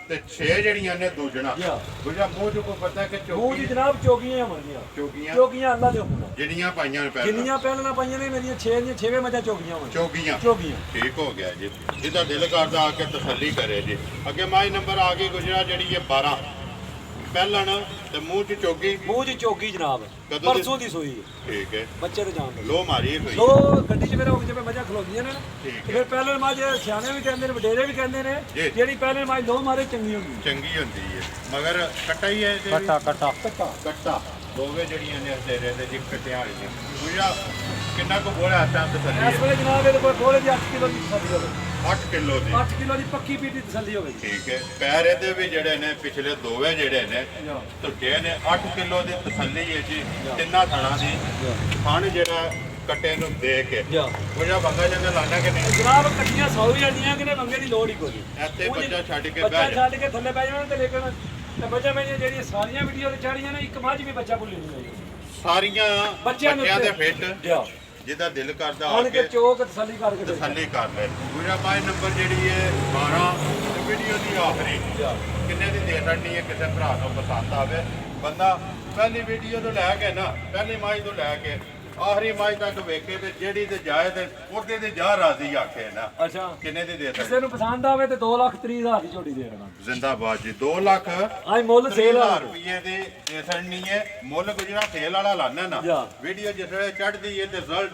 ਤੇ 6 ਜਿਹੜੀਆਂ ਨੇ ਦੂਜਣਾ। ਜਾ। ਗੁੱਜਾ ਮੂੰਹ ਚ ਕੋਈ ਪਤਾ ਕਿ ਉਹ ਚੌਕੀ ਜੀ ਜਨਾਬ ਚੋਗੀਆਂ ਮਰਨੀਆਂ, ਚੌਕੀਆਂ ਚੋਗੀਆਂ ਅੱਲਾ ਦੇ ਹੁਕਮ ਨਾਲ। ਜਿਹੜੀਆਂ ਪਾਈਆਂ ਨੇ ਪਹਿਲਾਂ ਜਿੰਨੀਆਂ ਪਹਿਲਾਂ ਪਾਈਆਂ ਨੇ ਮੇਰੀਆਂ 6 ਦੀਆਂ 6ਵੇਂ ਮੱਝਾਂ ਚੋਗੀਆਂ ਹੋਣ। ਚੌਕੀਆਂ ਚੋਗੀਆਂ ਠੀਕ ਹੋ ਗਿਆ ਜੀ। ਜਿਹਦਾ ਦਿਲ ਕਰਦਾ ਆ ਕੇ ਤਸੱਲੀ ਕਰੇ ਜੀ। ਅੱਗੇ ਮਾਈ ਨੰਬਰ ਆ ਗਈ ਗੁਜਰਾ ਜਿਹੜੀ ਹੈ 12 ਪਹਿਲਣ ਤੇ ਮੂੰਹ ਚ ਚੌਕੀ। ਮੂੰਹ ਦੀ ਚੋਗੀ ਜਨਾਬ ਕਦੋਂ ਦੀ? ਪਰਸੋਂ ਦੀ ਸੋਈ ਹੈ, ਠੀਕ ਹੈ ਬੱਚੇ ਤੇ ਜਾਣ ਦੋ। ਲੋ ਮਾਰੀ ਹੋਈ ਲੋ ਗੱਡੀ 'ਚ ਮੇਰੇ ਉਹ ਜਿਵੇਂ ਮੱਝਾਂ ਖਲੋਦੀਆਂ ਨੇ ਨਾ, ਠੀਕ ਤੇ ਹੈ ਫਿਰ ਪਹਿਲੇ ਮੱਝ ਸਿਆਣੇ ਵੀ ਕਹਿੰਦੇ ਨੇ ਵਡੇਰੇ ਵੀ ਕਹਿੰਦੇ ਨੇ, ਜੀ। ਜਿਹੜੀ ਪਹਿਲੇ ਮੱਝ ਲੋ ਮਾਰੇ ਚੰਗੀ ਹੁੰਦੀ ਚੰਗੀ ਹੁੰਦੀ ਹੈ ਮਗਰ ਕੱਟਾ ਹੀ ਹੈ ਇਹਦੇ ਵੀ? ਕੱਟਾ ਕੱਟਾ ਦੋਵੇਂ ਜਿਹੜੀਆਂ ਨੇ ਤੇਰੇ ਦੇ ਜੀ ਕੱਟਿਆ ਵਾਲੀਆਂ ਗੁਜਰਾ ਕਿੰਨਾ ਕੁ ਬੋਲਿਆ ਤਾਂ ਇਸ ਤਸੱਲੀ ਵੇਲੇ ਜਨਾਬ ਇਹਦੇ ਕੋਲ ਥੋੜੇ ਜਿਹੇ 8 ਕਿਲੋ ਦੀ ਤਸੱਲੀ ਹੋਵੇ, 8 ਕਿਲੋ ਦੀ 8 ਕਿਲੋ ਦੀ ਪੱਕੀ ਪੀਟੀ ਤਸੱਲੀ ਹੋਵੇ। ਠੀਕ ਹੈ ਪੈਰ ਇਹਦੇ ਵੀ ਜਿਹੜੇ ਨੇ ਪਿਛਲੇ ਦੋਵੇਂ ਜਿਹੜੇ ਨੇ ਟੁੱਟੇ ਨੇ 8 ਕਿਲੋ ਦੀ ਤਸੱਲੀ ਹੈ ਜੀ। ਤਿੰਨਾਂ ਥਣਾ ਦੀ ਥਣ ਜਿਹੜਾ ਕੱਟੇ ਨੂੰ ਦੇ ਕੇ ਜਾ ਗੁਜਰਾ ਬੰਗਾ ਜੰਗਾ ਲਾਣਾ ਕਿ ਨਹੀਂ? ਜਨਾਬ ਕੱਟੀਆਂ ਸੌ ਹੀ ਜਾਂਦੀਆਂ ਕਿ ਨੇ ਮੰਗੇ ਦੀ ਲੋੜ ਹੀ ਕੋਈ ਨਹੀਂ। ਇੱਥੇ ਬੱਚਾ ਛੱਡ ਕੇ ਬੱਚਾ ਬਹਿ ਜਾ। ਛੱਡ ਕੇ ਥੱਲੇ ਬਹਿ ਜਾਣਾ ਤੇ ਲੇਕਿਨ ਤੇ ਬੱਚਾ ਮੇਰੀਆਂ ਜਿਹੜੀਆਂ ਸਾਰੀਆਂ ਵੀਡੀਓ ਤੇ ਚਾੜੀਆਂ ਨੇ ਇੱਕ ਮੱਝ ਵੀ ਬੱਚਾ ਭੁੱਲੀ ਨਹੀਂ ਜਾਏਗੀ। ਸਾਰੀਆਂ ਬੱਚਿਆਂ ਬੱਚਿਆਂ ਦੇ ਉੱਤੇ। ਫਿੱਟ ਜਾ ਜਿਹਦਾ ਦਿਲ ਕਰਦਾ ਆ ਆਣ ਕੇ ਕੇ ਚੋਕ ਤਸੱਲੀ ਕਰਕੇ ਦੇ। ਤਸੱਲੀ ਕਰ ਲੈ। ਗੁਜਰਾ ਮਾਈ ਨੰਬਰ ਜਿਹੜੀ ਹੈ 12 ਤੇ ਵੀਡੀਓ ਦੀ ਆਖਰੀ ਜਾ ਕਿੰਨੇ ਦੀ ਦੇ ਸਕਣੀ ਹੈ ਕਿਸੇ ਭਰਾ ਨੂੰ ਪਸੰਦ ਆਵੇ? ਬੰਦਾ ਪਹਿਲੀ ਵੀਡੀਓ ਤੋਂ ਲੈ ਕੇ ਨਾ ਪਹਿਲੀ ਮਾਈ ਤੋਂ ਲੈ ਕੇ ਆਖਰੀ ਮਾਈ ਤੱਕ ਵੇਖੇ ਤੇ ਜਿਹੜੀ ਤੇ ਜਾਏ ਤੇ ਉਹਦੇ ਤੇ ਜਾ ਰਾਜ਼ੀ ਆਖੇ ਨਾ। ਅੱਛਾ ਕਿੰਨੇ ਦੀ ਦੇ ਕਿਸੇ ਸਕਦੇ? ਨੂੰ ਪਸੰਦ ਆਵੇ ਤੇ 2,30,000 ਦੀ ਝੋਟੀ ਦੇ ਦੇਣਾ। ਜ਼ਿੰਦਾਬਾਦ ਜੀ 2 ਲੱਖ ਅੱਜ ਮੁੱਲ ਸੇਲ ਆ ਰੁਪਏ ਦੇ ਦੇ ਸਕਣੀ ਹੈ। ਮੁੱਲ ਗੁਜਰਾ ਸੇਲ ਵਾਲਾ ਲਾਣਾ ਨਾ ਜਾ। ਵੀਡੀਓ ਜਿਸ ਵੇਲੇ ਚੜ੍ਹਦੀ ਹੈ ਤੇ ਰਿਜ਼ਲਟ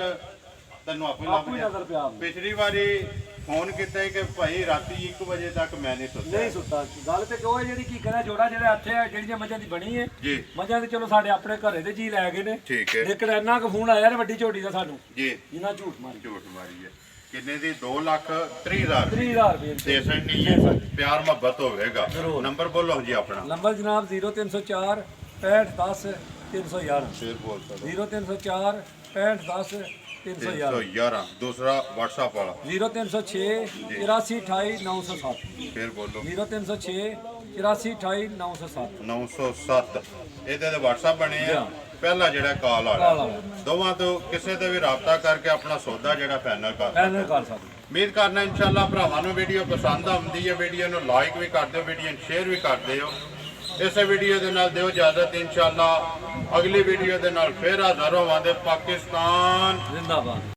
ਤੈਨੂੰ ਆਪੇ ਆਪੂ ਹੀ ਲੱਭ ਨਜ਼ਰ ਪਿਆ ਪਿਛਲੀ ਵਾਰੀ ਫੋਨ ਕੀਤਾ ਕਿ ਭਾਈ ਰਾਤੀ 1 ਵਜੇ ਤੱਕ ਮੈਂ ਨਹੀਂ ਸੁੱਤਾ। ਨਹੀਂ ਸੁੱਤਾ। ਗੱਲ ਤੇ ਕੋਈ ਜਿਹੜੀ ਕੀ ਕਰਿਆ ਜੋੜਾ ਜਿਹੜਾ ਇੱਥੇ ਆ ਜਿਹੜੀਆਂ ਮੱਝਾਂ ਦੀ ਬਣੀ ਹੈ ਜੀ ਮੱਝਾਂ ਤੇ ਚਲੋ ਸਾਡੇ ਆਪਣੇ ਘਰੇ ਦੇ ਜੀ ਲੈ ਗਏ ਨੇ, ਠੀਕ ਹੈ ਲੇਕਿਨ ਇੰਨਾ ਕੁ ਫੋਨ ਆਇਆ ਨਾ ਵੱਡੀ ਝੋਟੀ ਦਾ ਸਾਨੂੰ ਜੀ ਜਿੰਨਾ ਝੂਠ ਮਾਰੀ। ਝੂਠ ਮਾਰੀ ਹੈ ਕਿੰਨੇ ਦੀ 2,30,000 30,000 ਰੁਪਏ ਦੇ ਸਕਣੀ ਹੈ ਪਿਆਰ ਮੁਹੱਬਤ ਹੋਵੇਗਾ ਜ਼ਰੂਰ। ਨੰਬਰ ਬੋਲੋ ਜੀ ਆਪਣਾ ਨੰਬਰ ਜਨਾਬ 0304 6510 311 ਫੇਰ ਬੋਲ ਸਕਦੇ 0304 6510 311 311 ਦੂਸਰਾ WhatsApp ਵਾਲਾ 0306 84 28 907 ਫੇਰ ਬੋਲੋ 0306 84 28 907 907 ਇਹਦੇ ਤੇ WhatsApp ਬਣੇ ਆ ਜੀ। ਪਹਿਲਾ ਜਿਹੜਾ ਕਾਲ ਕਾਲ ਵਾਲਾ ਵਾਲਾ। ਦੋਵਾਂ ਤੋਂ ਕਿਸੇ ਤੇ ਵੀ ਰਾਬਤਾ ਕਰਕੇ ਆਪਣਾ ਸੌਦਾ ਜਿਹੜਾ ਫਾਈਨਲ ਕਰ ਫਾਈਨਲ ਕਰ ਸਕਦੇ ਉਮੀਦ ਕਰਨਾ ਇਨਸ਼ਾਅੱਲਾ ਭਰਾਵਾਂ ਨੂੰ ਵੀਡੀਓ ਪਸੰਦ ਆਉਂਦੀ ਹੈ ਵੀਡੀਓ ਨੂੰ ਲਾਈਕ ਵੀ ਕਰ ਦਿਓ ਵੀਡੀਓ ਨੂੰ ਸ਼ੇਅਰ ਵੀ ਕਰ ਦਿਓ ਇਸੇ ਵੀਡੀਓ ਦੇ ਨਾਲ ਦਿਓ ਇਜਾਜ਼ਤ ਇਨਸ਼ਾਅੱਲਾ ਅਗਲੀ ਵੀਡੀਓ ਦੇ ਨਾਲ ਫੇਰ ਹਾਜ਼ਰ ਹੋਵਾਂਗੇ ਪਾਕਿਸਤਾਨ ਜ਼ਿੰਦਾਬਾਦ